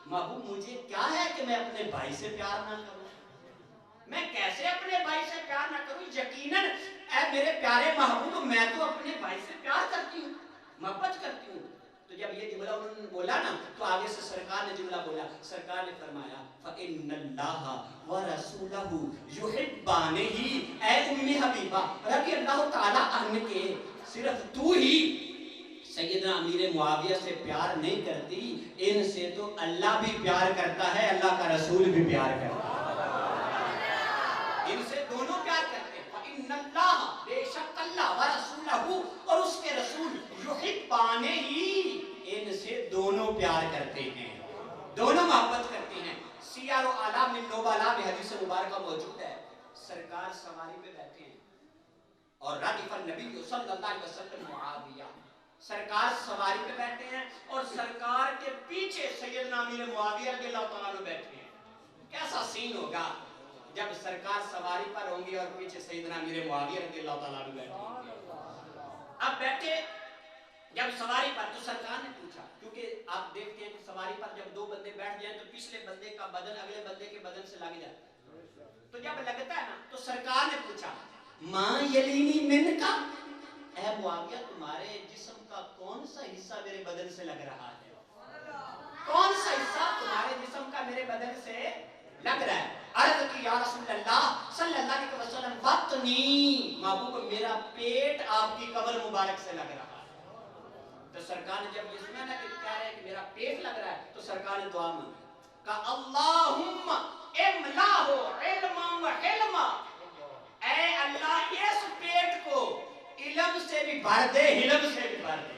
محبوب مجھے کیا ہے کہ میں اپنے بھائی سے پیار نہ کروں, میں کیسے اپنے بھائی سے پیار نہ کروں؟ یقیناً اے میرے پیارے محبوب, میں تو اپنے بھائی سے پیار کرتی ہوں, محبت کرتی ہوں. تو جب یہ جملہ انہوں نے بولا نا, تو آگے سے سرکار نے جملہ بولا. سرکار نے فرمایا فَإِنَّ اللَّهَ وَرَسُولَهُ يُحِبَّانِهِ, اے ام حبیبہ رضی اللہ تعالیٰ عنہ کے, صرف تو ہی سیدنا امیر معاویہ سے پیار نہیں کرتی, ان سے تو اللہ بھی پیار کرتا ہے, اللہ کا رسول بھی پیار کرتا ہے, ان سے دونوں پیار کرتے ہیں. فَإِنَّ اللَّهَ, بے شک اللہ, وَرَسُولَهُ, اور اس کے رسول, يُحِبَّانِهِ, ان سے دونوں پیار کرتے ہیں, دونوں محبت کرتے ہیں. سیار و اعلام النبلاء میں حدیث مبارکہ موجود ہے. سرکار سواری پہ بیٹھے ہیں اور ردف النبی صلی اللہ علیہ وسلم معاویہ, سرکار سواری پہ بیٹھے ہیں اور سرکار کے پیچھے سیدنا امیر معاویہ رضی اللہ تعالیٰ عنہ بیٹھے ہیں. کیسا سین ہوگا جب سرکار سواری پر ہوں گے اور پیچھے سیدنا امیر معاویہ رضی اللہ تعالیٰ عنہ بیٹھے ہوں گے. اب بیٹھے جب سواری پر, تو سرکار نے پوچھا, کیونکہ آپ دیکھتے ہیں کہ سواری پر جب 2 بندے بیٹھ جائیں تو پچھلے بندے کا بدن اگلے بندے کے بدن سے لگ جاتا ہے, تو جب لگتا ہے نا, تو سرکار نے پوچھا ماں یلینی من کا, اے معاویہ تمہارے جسم کا کون سا حصہ میرے بدن سے لگ رہا ہے, کون سا حصہ تمہارے جسم کا میرے بدن سے لگ رہا ہے؟ عرض کی یا رسول اللہ صلی اللہ علیہ وسلم بطنی, محبوب میرا پیٹ آپ کی کمر مبارک سے لگ رہا ہے. تو سرکار نے جب یہ سنا نا کہ کہہ رہے ہیں کہ میرا پیٹ لگ رہا ہے, تو سرکار نے دعا مانگی, کہا اللہم املاہ علما و حلما, اے اللہ اس پیٹ کو علم سے بھی بھر دے, علم سے بھی بھر دے,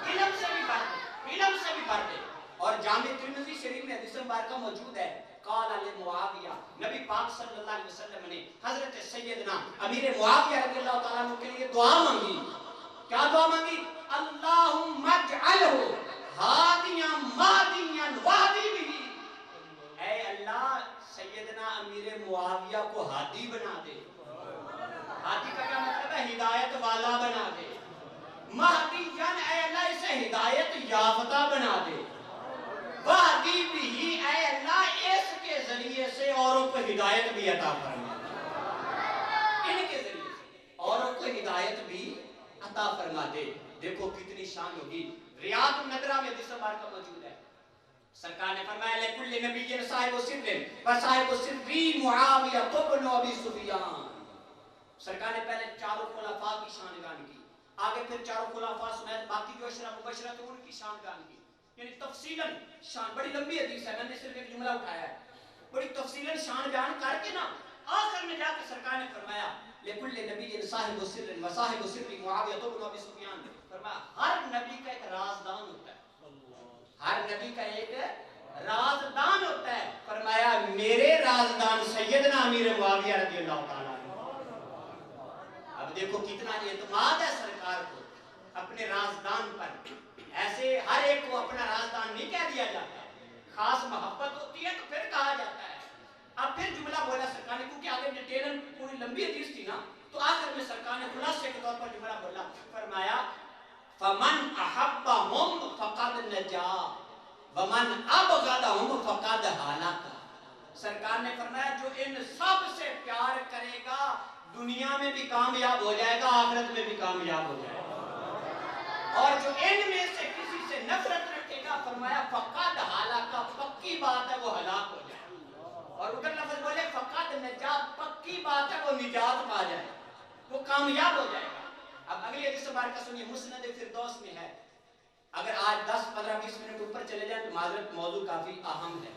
علم سے بھی بھر دے, علم سے بھی بھر دے. اور جامع ترمذی شریف میں حدیث مبارکہ موجود ہے, قال لمعاویہ, نبی پاک صلی اللہ علیہ وسلم نے حضرت سیدنا امیر معاویہ رضی اللہ تعالیٰ عنہ کے لیے دعا مانگی. کیا دعا مانگی؟ اللہم اجعلہ ہادیاں مہدیاں واہدی بھی, اے اللہ معاویہ کو ہادی بنا دے. ہادی کا کیا مطلب ہے؟ ہدایت والا بنا دے. مہدی جان اے اللہ اسے ہدایت یافتہ بنا دے. وہدی بھی اے اللہ اس کے ذریعے سے اوروں کو ہدایت بھی عطا فرما دے. ان کے ذریعے سے اوروں کو ہدایت بھی عطا فرما دے. دیکھو کتنی شان ہوگی. ریاض النظرہ میں حدیث مبارکہ موجود ہے. سرکار نے فرمایا لکل نبی صاحب سر و صاحب سری معاویہ بن ابی سفیان. سرکار نے پہلے چاروں خلفاء کی شان بیان کی, آگے پھر چاروں خلفاء سمیت باقی جو اشرا مبشرہ تھے ان کی شان بیان کی. یعنی تفصیلاً شان, بڑی لمبی حدیث ہے, میں نے صرف ایک جملہ اٹھایا ہے. بڑی تفصیلاً شان بیان کر کے نا آخر میں جا کے سرکار نے فرمایا لکل نبی صاحب سر و صاحب سری معاویہ بن ابی سفیان. فرمایا ہر نبی کا ایک رازدان ہوتا ہے, ہر نبی کا ایک رازدان ہوتا ہے. فرمایا میرے رازدان سیدنا امیر معاویہ رضی اللہ تعالیٰ عنہ. اب دیکھو کتنا اعتماد ہے سرکار کو اپنے رازدان پر. ایسے ہر ایک کو اپنا رازدان نہیں کہہ دیا جاتا, خاص محبت ہوتی ہے تو پھر کہا جاتا ہے. اب پھر جملہ بولا سرکار نے, کیونکہ آگے ڈیٹیل پوری لمبی حدیث تھی نا, تو آخر میں سرکار نے خلاصے کے طور پر جملہ بولا. فرمایا فمن احبهم فقد نجا ومن ابغضهم فقد هلك. سرکار نے فرمایا جو ان سب سے پیار کرے گا دنیا میں بھی کامیاب ہو جائے گا, آخرت میں بھی کامیاب ہو جائے گا. اور جو ان میں سے کسی سے نفرت رکھے گا فرمایا فقد ہلاک, پکی بات ہے وہ ہلاک ہو جائے گا. اور ادھر لفظ بولے فقد نجات, پکی بات ہے وہ نجات پا جائے گا, وہ کامیاب ہو جائے گا. اب اگلی حدیث مبارکہ سنیے, مسند فردوس میں ہے. اگر آج 10 15 20 منٹ اوپر چلے جائیں تو معذرت, موضوع کافی اہم ہے.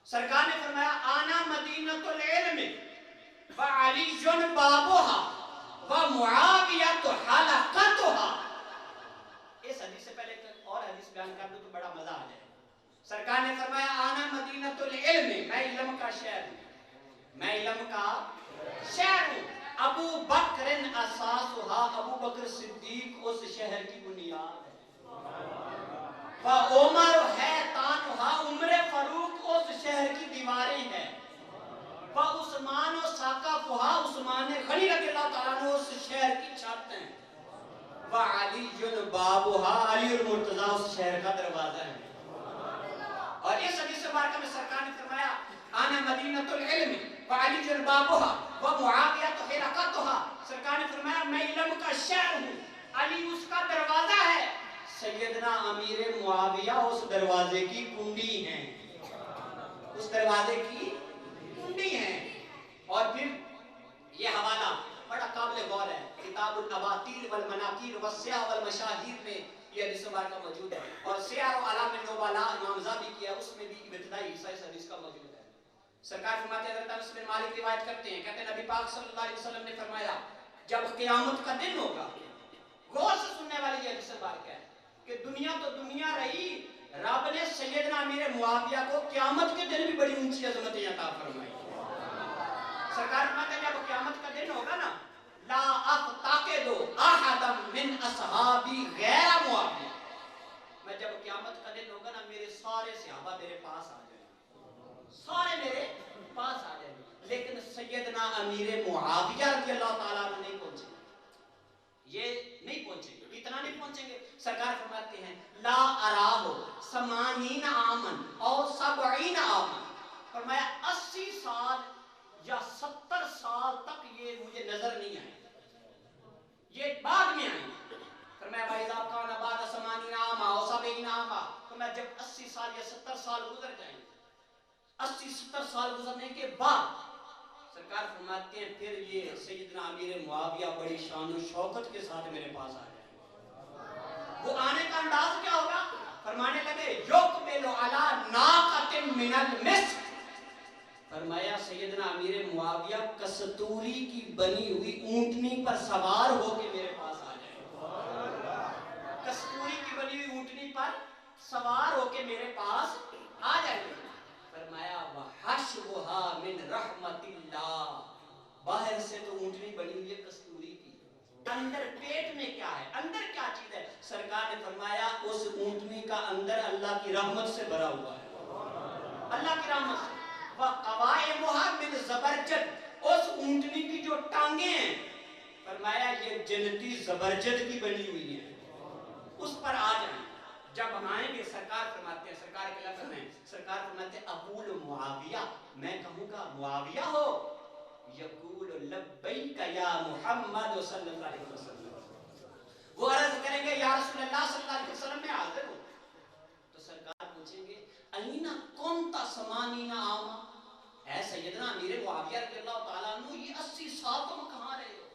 سرکار نے فرمایا آنا مدینۃ العلم وعلی بابها ومعاویہ حلقتها. اس حدیث سے پہلے ایک اور حدیث بیان کر دوں تو بڑا مزہ آ جائے. سرکار نے فرمایا آنا مدینۃ العلم, میں علم کا شہر ہوں, میں علم کا شہر ہوں. ابو بکر اساسها, ابو بکر صدیق اس شہر کی بنیاد ہے. عمر ہے تانہا, عمر فاروق اس شہر کی دیواریں ہیں. عثمان و ساقفہا, عثمان غنی رضی اللہ تعالیٰ عنہ اس شہر کی چھت ہیں. وعلی بابہا, علی المرتضیٰ اس شہر کا دروازہ ہے. اور اس حدیث مبارکہ میں سرکار نے فرمایا آنا مدینۃ العلم وعلی بابہا ومعاویہ حلقتہا. سرکار نے فرمایا میں علم کا شہر ہوں, علی اس کا دروازہ ہے, سیدنا امیر معاویہ اس دروازے کی کنڈی ہیں, اس دروازے کی کنڈی ہیں. اور پھر یہ حوالہ بڑا قابل غور ہے, کتاب الاباطیل والمناکیر والسیاح والمشاہیر میں یہ حدیث مبارکہ موجود ہے. اور سیاح و علام النبلاء امام ذہبی کیا, اس میں بھی ابتدائی حصہ اس حدیث کا موجود ہے. سرکار فرماتے ہیں, حضرت انس بن مالک روایت کرتے ہیں, کہتے ہیں نبی پاک صلی اللہ علیہ وسلم نے فرمایا جب قیامت کا دن ہوگا, غور سے سننے والی یہ حدیث مبارکہ ہے کہ دنیا تو دنیا رہی, رب نے سیدنا امیر معاویہ کو قیامت کے دن بھی بڑی اونچی عظمتیں عطا فرمائی. سرکار فرماتے ہیں جب قیامت کا دن ہوگا نا, لا افتقد احدا من اصحابی غیر معاویہ, میں جب قیامت کا دن ہوگا نا میرے سارے صحابہ میرے پاس آ جائیں گے, سارے میرے پاس آ جائیں گے, لیکن سیدنا امیر معاویہ رضی اللہ تعالیٰ عنہ نہیں پہنچے گے, یہ نہیں پہنچیں گے. اتنا نہیں پہنچیں گے. سرکار فرماتے ہیں لا اراہ ثمانین عامن اور 70 عامن, فرمایا 80 سال یا 70 سال تک یہ مجھے نظر نہیں آئے, یہ بعد میں آئیں. فرمایا وَإِذَا كَانَ بَعْدَ 80 عَامًا أَوْ 70 عَامًا, فرمایا جب 80 سال یا 70 سال گزر جائیں, 80-70 سال گزرنے کے بعد سرکار فرماتے ہیں پھر یہ سیدنا امیر معاویہ بڑی شان و شوکت کے ساتھ میرے پاس آ جائے. وہ آنے کا انداز کیا ہوگا؟ فرمانے لگے یقبل علی ناقۃ من المسک, فرمایا سیدنا امیر معاویہ کستوری کی بنی ہوئی اونٹنی پر سوار ہو کے میرے پاس آ جائے. کستوری کی بنی ہوئی اونٹنی پر سوار ہو کے میرے پاس آ جائے. فرمایا وحشوها من رحمت اللہ, باہر سے تو اونٹنی بنی ہوئی ہے کستوری کی, اندر پیٹ میں کیا ہے, اندر کیا چیز ہے؟ سرکار نے فرمایا اس اونٹنی کا اندر اللہ کی رحمت سے بھرا ہوا ہے, اللہ کی رحمت سے. وقوائمها من ٹانگیں ہیں، فرمایا یہ جنتی زبرجد کی بنی ہوئی ہیں، اس پر آ جائیں۔ جب ہم آئیں گے سرکار فرماتے ہیں، سرکار کے لفظ میں سرکار فرماتے ہیں اقول معاویہ، میں کہوں گا معاویہ ہو، یقول لبیک یا محمد صلی اللہ علیہ وسلم، وہ عرض کریں گے یا رسول اللہ صلی اللہ علیہ وسلم میں حاضر ہوں۔ تو سرکار پوچھیں گے اینا کنت ثمانین عاما، اے سیدنا امیر معاویہ رضی اللہ تعالیٰ عنہ، یہ 80 سال تم کہاں رہے ہو؟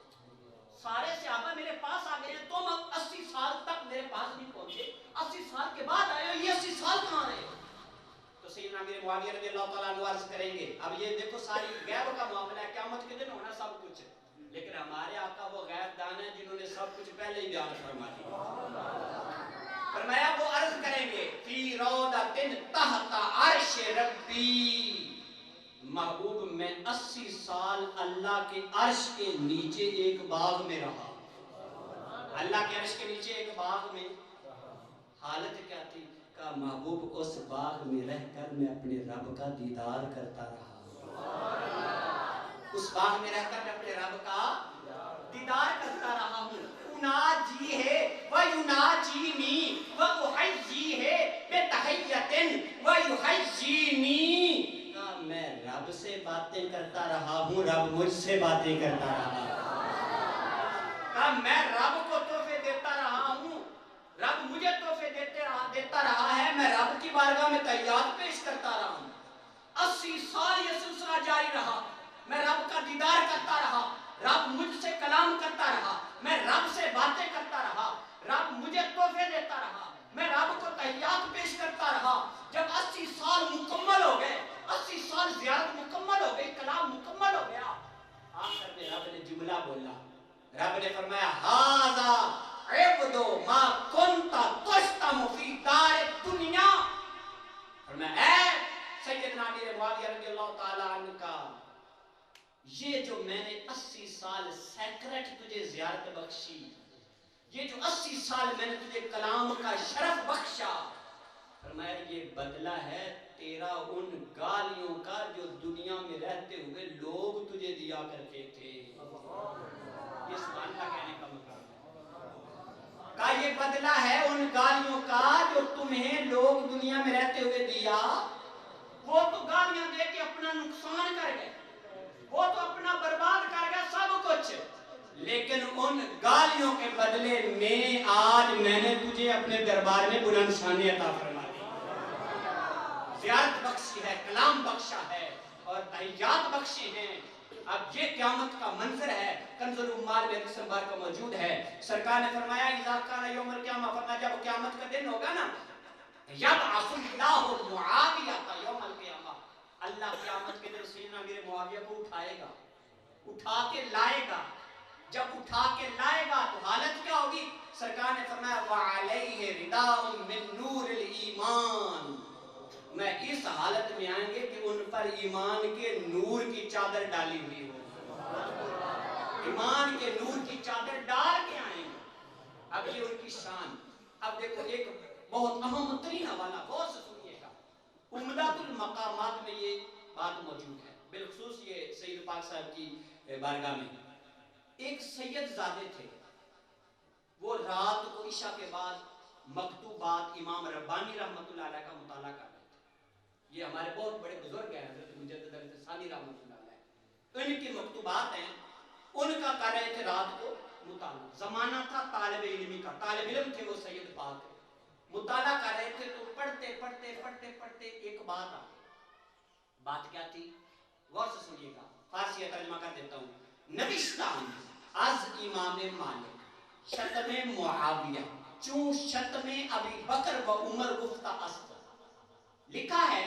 سارے صحابہ میرے پاس آ گئے ہیں، تم اب 80 سال تک میرے پاس نہیں پہنچے، 80 سال کے بعد آئے ہو، یہ 80 سال کہاں رہے ہو؟ تو سیدنا امیر معاویہ رضی اللہ تعالیٰ عنہ عرض کریں گے، اب یہ دیکھو ساری غیب کا معاملہ ہے، قیامت کے دن ہونا سب کچھ، لیکن ہمارے آقا وہ غیب دان ہیں جنہوں نے سب کچھ پہلے ہی بیان فرما دیا۔ فرمایا وہ عرض کریں گے فی روضۃ تحت عرش ربی، محبوب میں 80 سال اللہ کے عرش کے نیچے ایک باغ میں رہا، اللہ کے عرش کے نیچے ایک باغ میں، حالت کیا تھی؟ کہا محبوب اس باغ میں رہ کر میں اپنے رب کا دیدار کرتا رہا، اس باغ میں رہ کر میں اپنے رب کا دیدار کرتا رہا ہوں، اناجی ہے ویناجینی واحیی ہے بتحیۃ ویحیینی، کہا میں رب سے باتیں کرتا رہا ہوں، رب مجھ سے باتیں کرتا رہا، کہا میں رب کو تحفے دیتا رہا ہوں، رب مجھے تحفے دیتا رہا ہے، میں رب کی بارگاہ میں تحیات پیش کرتا رہا ہوں۔ 80 سال یہ سلسلہ جاری رہا، میں رب کا دیدار کرتا رہا، رب مجھ سے کلام کرتا رہا، میں رب سے باتیں کرتا رہا، رب مجھے تحفے دیتا رہا، میں رب کو تحیات پیش کرتا رہا۔ جب 80 سال مکمل ہو گئے، 80 سال زیارت مکمل ہو گئی، کلام مکمل ہو گیا، آخر میں رب نے جملہ بولا، رب نے فرمایا ھذا عبد ما کنت تشتم فی دار الدنیا، فرمایا اے سیدنا امیر معاویہ رضی اللہ تعالیٰ عنہ کا یہ جو میں نے 80 سال سیکرٹ تجھے زیارت بخشی، یہ جو 80 سال میں نے تجھے کلام کا شرف بخشا، فرمایا یہ بدلہ ہے تیرا ان گالیوں کا جو دنیا میں رہتے ہوئے لوگ تجھے دیا کرتے تھے، یہ سبحان اللہ کہنے کا مقام ہے، کہا یہ بدلہ ہے ان گالیوں کا جو تمہیں لوگ دنیا میں رہتے ہوئے دیا، وہ تو گالیاں دے کے اپنا نقصان کر گئے، وہ تو اپنا برباد کر گیا سب کچھ، لیکن ان گالیوں کے بدلے میں آج میں نے تجھے اپنے دربار میں بلند شانی عطا فرما دی، زیارت بخشی ہے، کلام بخشا ہے اور تحیات بخشے ہیں۔ اب یہ قیامت کا منظر ہے، کنز العمال میں حدیث مبارکہ موجود ہے، سرکار نے فرمایا اذا کان یوم القیامہ، فرمایا جب قیامت کا دن ہوگا نا، یبعث اللہ معاویہ یوم القیامہ، اللہ قیامت کے دن سیدنا امیر معاویہ کو اٹھائے گا، اٹھا کے لائے گا، جب اٹھا کے لائے گا تو حالت کیا ہوگی؟ سرکار نے فرمایا وعلیہ رداء من نور الایمان، میں اس حالت میں آئیں گے کہ ان پر ایمان کے نور کی چادر ڈالی ہوئی ہو، ایمان کے نور کی چادر ڈال کے آئیں گے، اب یہ ان کی شان۔ اب دیکھو ایک بہت اہم ترین حوالہ غور سے سنیے گا، عمدۃ المقامات میں یہ بات موجود ہے، بالخصوص یہ سید پاک صاحب کی بارگاہ میں ایک سید زادے تھے، وہ رات کو عشاء کے بعد مکتوبات امام ربانی رحمۃ اللہ علیہ کا مطالعہ کر رہے تھے، یہ ہمارے بہت بڑے بزرگ ہیں حضرت مجدد حضرت ثانی رحمۃ اللہ علیہ، ان کی مکتوبات ہیں، ان کا کر رہے تھے رات کو مطالعہ، زمانہ تھا طالب علمی کا، طالب علم تھے وہ سید پاک، مطالعہ کر رہے تھے تو پڑھتے پڑھتے پڑھتے پڑھتے ایک بات آ گئی، بات کیا تھی؟ غور سے سنیے گا، فارسی ترجمہ کر دیتا ہوں، نوشتان از امام مالک شتم معاویہ چون شتم ابی بکر و عمر گفتہ است، لکھا ہے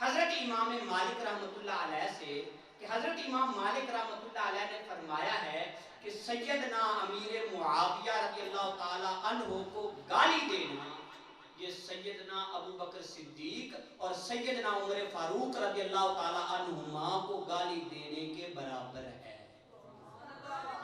حضرت امام مالک رحمۃ اللہ علیہ سے کہ حضرت امام مالک رحمۃ اللہ علیہ نے فرمایا ہے کہ سیدنا امیر معاویہ رضی اللہ تعالی عنہ کو گالی دینا یہ سیدنا ابو بکر صدیق اور سیدنا عمر فاروق رضی اللہ تعالی عنہما کو گالی دینے کے برابر ہے،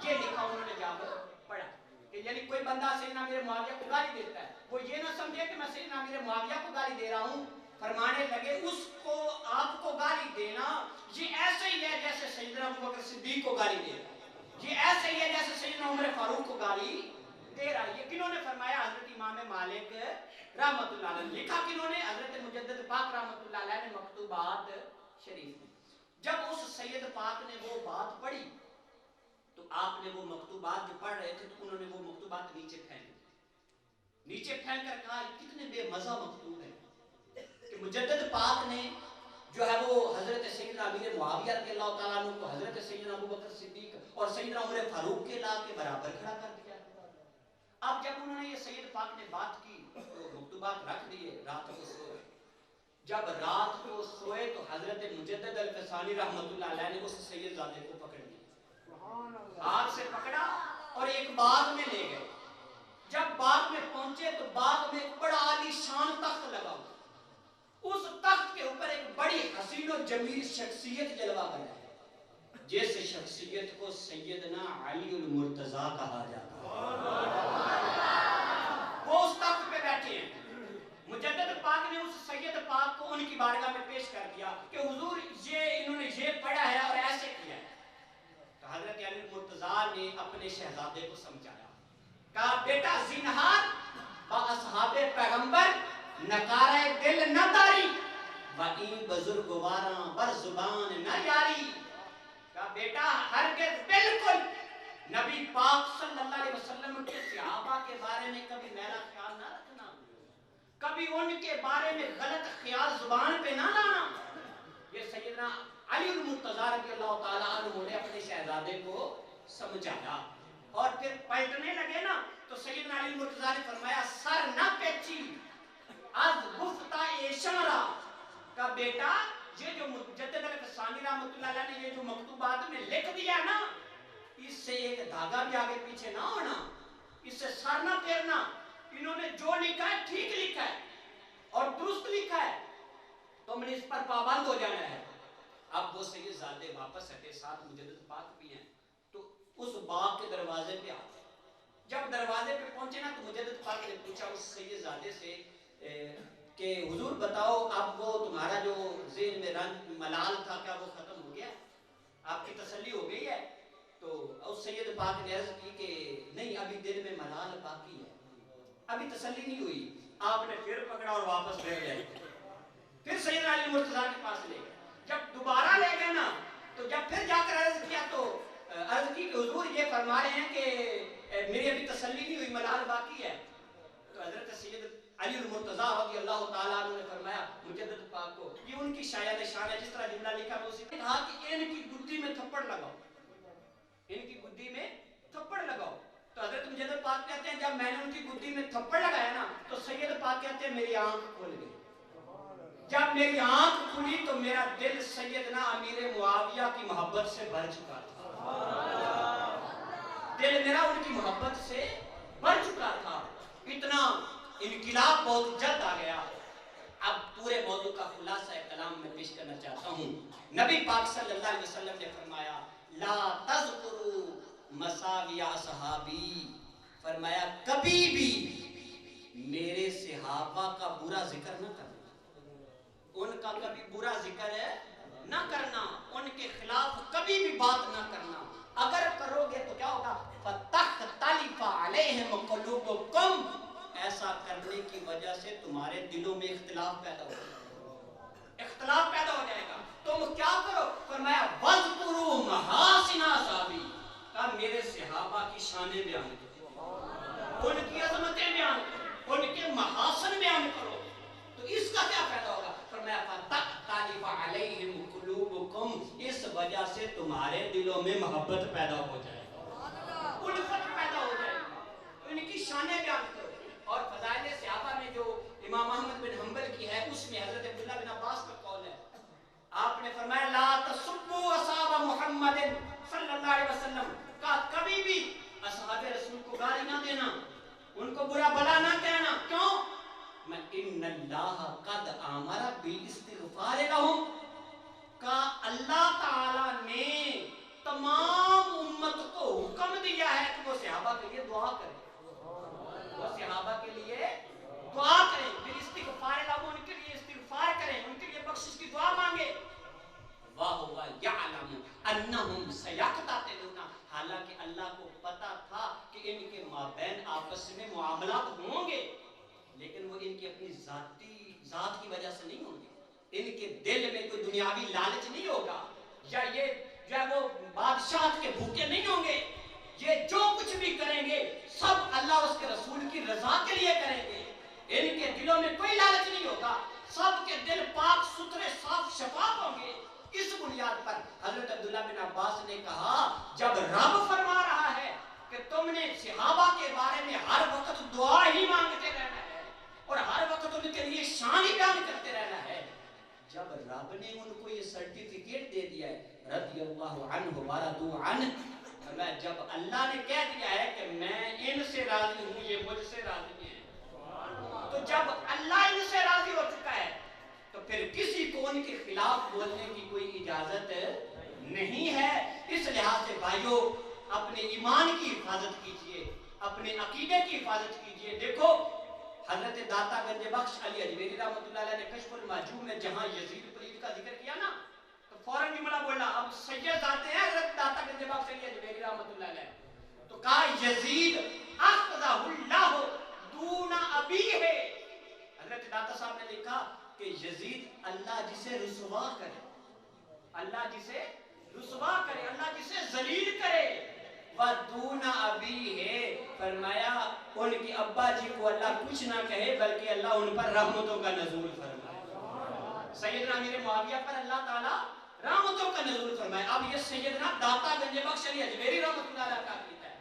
یہ لکھا انہوں نے جا کر پڑھا کہ یعنی کوئی بندہ سیدنا امیر معاویہ کو گالی دیتا ہے، وہ یہ نہ سمجھے کہ میں سیدنا امیر معاویہ کو گالی دے رہا ہوں، فرمانے لگے اس کو آپ کو گالی دینا یہ ایسے ہی ہے جیسے سیدنا ابو بکر صدیق کو گالی دے رہا ہے، یہ ایسے ہی ہے جیسے سیدنا عمر فاروق کو گالی دے رہا ہے. یہ کنہوں نے فرمایا؟ حضرت امام مالک رحمت اللہ علیہ. لکھا کنہوں نے؟ حضرت مجدد پاک رحمت اللہ علیہ نے مکتوبات شریف میں. جب اس سید پاک نے وہ بات پڑھی تو آپ نے وہ مکتوبات جو پڑھ رہے تھے تو انہوں نے وہ مکتوبات نیچے پھینک کر کہا کتنے بے مزہ مکتوب ہے کہ مجدد پاک نے جو ہے وہ حضرت سیدنا امیر معاویہ رضی اللہ تعالیٰ عنہ کو حضرت سیدنا ابو بکر صدیق اور سیدنا عمر فاروق کے لا کے برابر کھڑا کر دیا. اب جب انہوں نے یہ سید پاک نے بات کی تو مکتوبات رکھ دیے، رات کو سوئے. جب رات کو سوئے تو حضرت مجدد الفسانی رحمت اللہ علیہ نے اس سید زادے کو پکڑ لیا، ہاتھ سے پکڑا اور ایک باغ میں لے گئے. جب باغ میں پہنچے تو باغ میں ایک بڑا عالی شان تخت لگا ہوا. اس تخت کے اوپر ایک بڑی حسین و جمیل شخصیت جلوہ بنا ہے، جس شخصیت کو سیدنا علی المرتضیٰ کہا جاتا ہے. وہ اس تخت پہ بیٹھے ہیں. مجدد پاک نے اس سید پاک کو ان کی بارگاہ میں پیش کر دیا کہ حضور یہ انہوں نے یہ پڑھا ہے اور ایسے کیا ہے. تو حضرت علی المرتضیٰ نے اپنے شہزادے کو سمجھایا، کہا بیٹا زینہار با اصحاب پیغمبر نکارہ دل نہ داری و این بزرگواراں بر زبان نہ یاری. کہا بیٹا ہرگز بالکل نبی پاک صلی اللہ علیہ وسلم کے صحابہ کے بارے میں کبھی میرا خیال نہ رکھنا، کبھی ان کے بارے میں غلط خیال زبان پہ نہ لانا. یہ سیدنا علی المرتضیٰ رضی اللہ تعالیٰ عنہ نے اپنے شہزادے کو سمجھایا. اور پھر پلٹنے لگے نا تو سیدنا علی المرتضیٰ نے فرمایا سر نہ پیچی از گفتہ اشارہ. کا بیٹا یہ جو مجدد الفسانی رحمت اللہ علیہ نے یہ جو مکتوبات میں لکھ دیا نا، اس سے ایک دھاگا بھی آگے پیچھے نہ ہونا، اس سے سر نہ پھیرنا. انہوں نے جو لکھا ہے ٹھیک لکھا ہے اور درست لکھا ہے، تم نے اس پر پابند ہو جانا ہے. اب وہ سید زادے واپس ہٹے، ساتھ مجدد پاک بھی ہیں. تو اس باغ کے دروازے پہ آتے، جب دروازے پہ پہنچے نا تو مجدد پاک نے پوچھا اس سید زادے سے کہ حضور بتاؤ اب وہ تمہارا جو ذہن میں رنج ملال تھا کیا وہ ختم ہو گیا، آپ کی تسلی ہو گئی ہے؟ تو اس سید پاک نے عرض کی کہ نہیں، ابھی دل میں ملال باقی ہے، ابھی تسلی نہیں ہوئی. آپ نے پھر پکڑا اور واپس لے گئے. پھر سیدنا علی مرتضیٰ کے پاس لے گئے. جب دوبارہ لے گئے نا تو جب پھر جا کر عرض کیا تو عرض کی کہ حضور یہ فرما رہے ہیں کہ میری ابھی تسلی نہیں ہوئی، ملال باقی ہے. تو حضرت سید علی المرتضیٰ رضی اللہ تعالیٰ عنہ نے فرمایا مجدد پاک کو، یہ ان کی شاید شان ہے، جس طرح جملہ لکھا ہے اسی نے کہا کہ ان کی گدی میں تھپڑ لگاؤ، ان کی گدی میں تھپڑ لگاؤ. تو حضرت مجدد پاک کہتے ہیں جب میں نے ان کی گدی میں تھپڑ لگایا نا تو سید پاک کہتے ہیں میری آنکھ کھل گئی. جب میری آنکھ کھلی تو میرا دل سیدنا امیر معاویہ کی محبت سے بھر چکا تھا، دل میرا ان کی محبت سے بھر چکا تھا. اتنا انقلاب بہت جلد آ گیا. اب پورے موضوع کا خلاصہ کلام میں پیش کرنا چاہتا ہوں. نبی پاک صلی اللہ علیہ وسلم نے فرمایا لا تذکروا مساوی اصحابی، فرمایا کبھی بھی میرے صحابہ کا برا ذکر نہ کرنا، ان کا کبھی برا ذکر نہ کرنا، ان کے خلاف کبھی بھی بات نہ کرنا. اگر کرو گے تو کیا ہوگا؟ فَتَخْتَلِفَ عَلَيْهِمْ قُلُوبُكُمْ، ایسا کرنے کی وجہ سے تمہارے دلوں میں اختلاف پیدا ہو جائے گا. تم کیا کرو؟ فرمایا وَاذْكُرُوا مَحَاسِنَ أَصْحَابِي، کہا میرے صحابہ کی شانیں بیان کرو، ان کی عظمتیں بیان کرو، ان کے محاسن بیان کرو. تو اس کا کیا فائدہ ہوگا؟ فرمایا فَتَخْتَلِفَ عَلَيْهِمْ قُلُوبُكُمْ، اس وجہ سے تمہارے دلوں میں محبت پیدا ہو جائے گا، الفت پیدا ہو جائے گا. ان کی شانیں بیان کرو. اور فضائل صحابہ میں جو امام احمد بن حنبل کی ہے اس میں حضرت عبداللہ بن عباس کا قول ہے. آپ نے فرمایا لا تسبوا اصحاب محمد صلی اللہ علیہ وسلم، کا کبھی بھی اصحاب رسول کو گالی نہ دینا، ان کو برا بلا نہ کہنا. کیوں؟ میں ان اللہ قد امر بالاستغفار لهم، کا اللہ تعالی نے تمام امت کو حکم دیا ہے کہ وہ صحابہ کے لیے دعا کرے، وہ صحابہ کے لیے دعا کریں، بالاستغفار لهم، ان کے لیے استغفار کریں، ان کے لیے معاملات ہوں گے لیکن وہ ان کی اپنی ذات کی وجہ سے نہیں ہوں گے، ان کے دل میں کوئی دنیاوی لالچ نہیں ہوگا، یا یہ جو ہے وہ بادشاہت کے بھوکے نہیں ہوں گے، یہ جو کچھ بھی کریں گے سب اللہ اس کے رسول کی رضا کے لیے کریں گے، ان کے دلوں میں کوئی لالچ نہیں ہوگا، سب کے دل پاک ستھرے صاف شفاف ہوں گے۔ اس بنیاد پر حضرت عبداللہ بن عباس نے کہا جب رب فرما رہا ہے کہ تم نے صحابہ کے بارے میں ہر وقت دعا ہی مانگتے رہنا ہے اور ہر وقت ان کے لیے شان ہی بیان کرتے رہنا ہے، جب رب نے ان کو یہ سرٹیفکیٹ دے دیا ہے رضی اللہ عنہ ورضوا عنہ، جب اللہ نے کہہ دیا ہے کہ میں ان سے راضی ہوں یہ مجھ سے راضی ہیں، تو جب اللہ ان سے راضی ہو چکا ہے تو پھر کسی کو ان کے خلاف بولنے کی کوئی اجازت نہیں ہے۔ اس لحاظ سے بھائیو اپنے ایمان کی حفاظت کیجئے، اپنے عقیدے کی حفاظت کیجئے۔ دیکھو حضرت داتا گنج بخش علی اجمیری رحمۃ اللہ علیہ نے کشف المحجوب میں جہاں یزید پلید کا ذکر کیا نا تو فوراً جملہ بولا، اب سید آتے ہیں حضرت داتا گنج بخش علی اجمیری رحمۃ اللہ علیہ، تو کہا یزید اخذہ اللہ دون ابی ہے۔ حضرت داتا صاحب نے لکھا کہ یزید اللہ جسے رسوا کرے، اللہ جسے رسوا کرے، اللہ جسے ذلیل کرے، وَدُونَ أَبِيهِ، فرمایا ان کے ابا جی کو اللہ کچھ نہ کہے بلکہ اللہ ان پر رحمتوں کا نزول فرمائے۔ سیدنا امیر معاویہ پر اللہ تعالیٰ رحمتوں کا نزول فرمائے۔ اب یہ سیدنا داتا گنج بخش علی اجمیری رحمۃ اللہ علیہ کا عقیدہ ہے،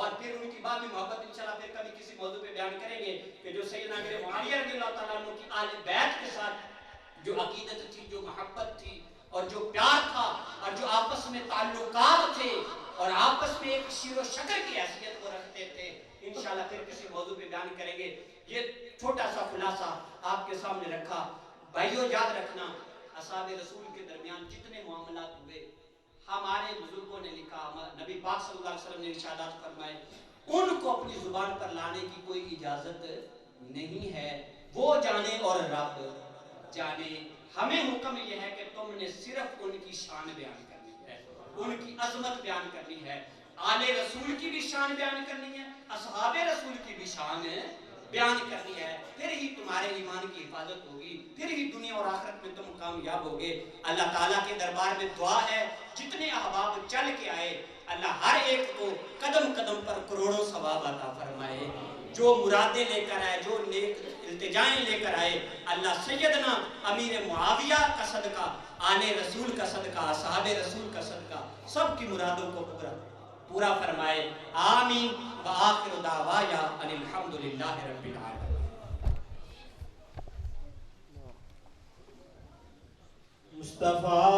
اور پھر ان کی بات میں محبت انشاءاللہ پھر کبھی کسی موضوع پہ بیان کریں گے کہ جو سیدنا امیر معاویہ رضی اللہ تعالیٰ عنہ کی آل بیت کے ساتھ جو عقیدت تھی، جو محبت تھی اور جو پیار تھا اور جو آپس میں تعلقات تھے اور آپس میں ایک شیر و شکر کی حیثیت کو رکھتے تھے، انشاءاللہ پھر کسی موضوع پہ بیان کریں گے۔ یہ چھوٹا سا خلاصہ آپ کے سامنے رکھا۔ بھائیو یاد رکھنا اصحاب رسول کے درمیان جتنے معاملات ہوئے ہمارے بزرگوں نے لکھا، نبی پاک صلی اللہ علیہ وسلم نے ارشادات فرمائے، ان کو اپنی زبان پر لانے کی کوئی اجازت نہیں ہے، وہ جانے اور رب جانے۔ ہمیں حکم یہ ہے کہ تم نے صرف ان کی شان بیان کرنی ہے، ان کی عظمت بیان کرنی ہے، آل رسول کی بھی شان بیان کرنی ہے، اصحاب رسول کی بھی شان بیان کرنی ہے، پھر ہی تمہارے ایمان کی حفاظت ہوگی، پھر ہی دنیا اور آخرت میں تم کامیاب ہوگے۔ اللہ تعالیٰ کے دربار میں دعا ہے جتنے احباب چل کے آئے اللہ ہر ایک کو قدم قدم پر کروڑوں ثواب عطا فرمائے، جو مرادیں لے کر آئے، جو نیک التجائیں لے کر آئے، اللہ سیدنا امیر معاویہ کا صدقہ، آل رسول کا صدقہ، اصحاب رسول کا صدقہ سب کی مرادوں کو پورا فرمائے۔ آمین وآخر دعوایا ان الحمدللہ رب العالمین۔ مصطفیٰ